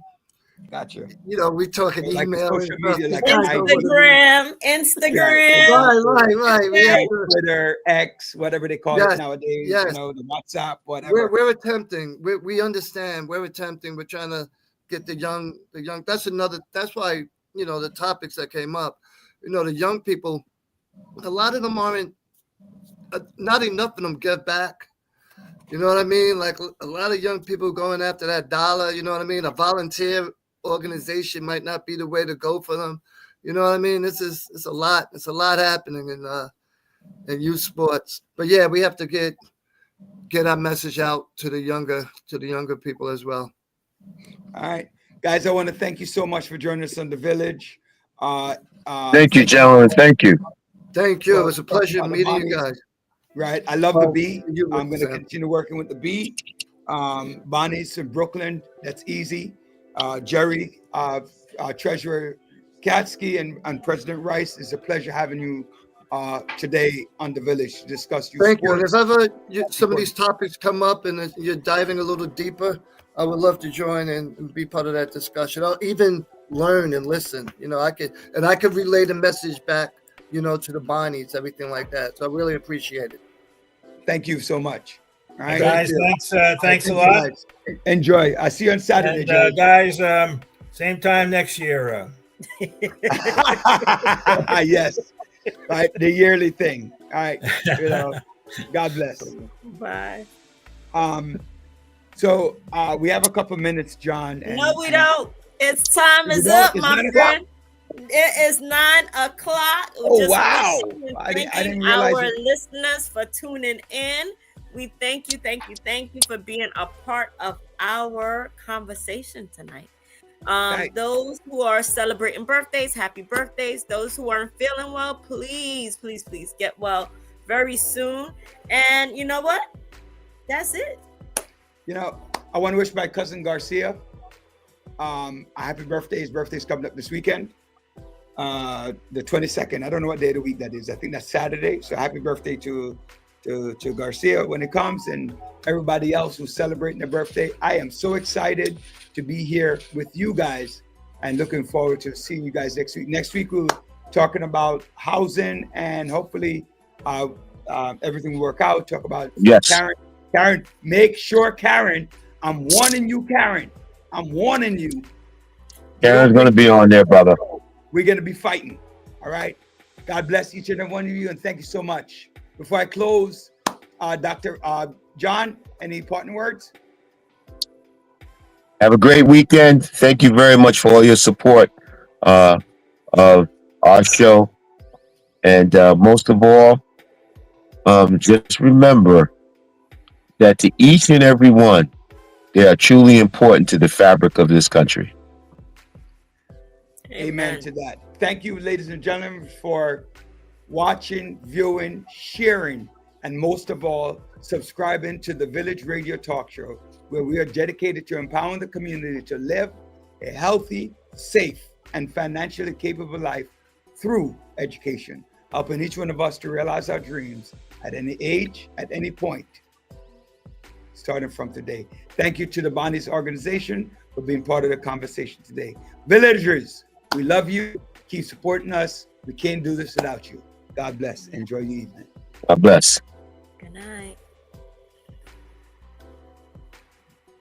Gotcha. We talking like email, social media, like Instagram. Right. We have to, Twitter, X, whatever they call it nowadays. Yes. The WhatsApp, whatever. We're attempting. We understand. We're attempting. We're trying to get the young. That's why the topics that came up. The young people, a lot of them aren't. Not enough of them give back. You know what I mean? Like a lot of young people going after that dollar. You know what I mean? A volunteer organization might not be the way to go for them. You know what I mean? It's a lot. It's a lot happening in youth sports. But yeah, we have to get our message out to the younger people as well. All right, guys, I want to thank you so much for joining us on The Village. Thank you, gentlemen. Thank you. Thank you. It was a pleasure meeting you guys. Right, I love the B. You I'm going to Sam. continue working with the B. Bonnie's in Brooklyn. That's easy. Jerry, Treasurer Katsky, and President Rice. It's a pleasure having you today on The Village to discuss your Thank you. And sports. if ever some of these topics come up and you're diving a little deeper, I would love to join and be part of that discussion. I'll even learn and listen. You know, I could relay the message back, you know, to the Bonnies, everything like that. So I really appreciate it. Thank you so much. All right, Guys, thanks Thank a you, lot. guys. Enjoy. I see you on Saturday, And Jerry. guys, same time next year. Yes, right. The yearly thing. All right. You know, God bless. Bye. So we have a couple minutes, John. No, we don't. It's time We is don't? up, It's my 9 o'clock? friend. It is 9 o'clock. Oh, wow. wishing and I didn't thanking realize our it. listeners for tuning in. We thank you for being a part of our conversation tonight. Right. Those who are celebrating birthdays, happy birthdays. Those who aren't feeling well, please get well very soon. And you know what? That's it. You know, I want to wish my cousin Garcia a happy birthday. His birthday's coming up this weekend, the 22nd. I don't know what day of the week that is. I think that's Saturday. So happy birthday to Garcia when it comes, and everybody else who's celebrating their birthday. I am so excited to be here with you guys and looking forward to seeing you guys next week. Next week, we're talking about housing and hopefully everything will work out. Talk about Yes. Karen, make sure, Karen, I'm warning you, Karen. I'm warning you. Karen's going to be on there, brother. We're going to be fighting. All right. God bless each and every one of you, and thank you so much. Before I close, Dr. John, any parting words? Have a great weekend. Thank you very much for all your support of our show. And most of all, just remember that to each and every one, they are truly important to the fabric of this country. Amen to that. Thank you, ladies and gentlemen, for watching, viewing, sharing, and most of all, subscribing to the Village Radio Talk Show, where we are dedicated to empowering the community to live a healthy, safe, and financially capable life through education, helping each one of us to realize our dreams at any age, at any point, starting from today. Thank you to the Bonnies organization for being part of the conversation today. Villagers, we love you. Keep supporting us. We can't do this without you. God bless. Enjoy your evening. God bless.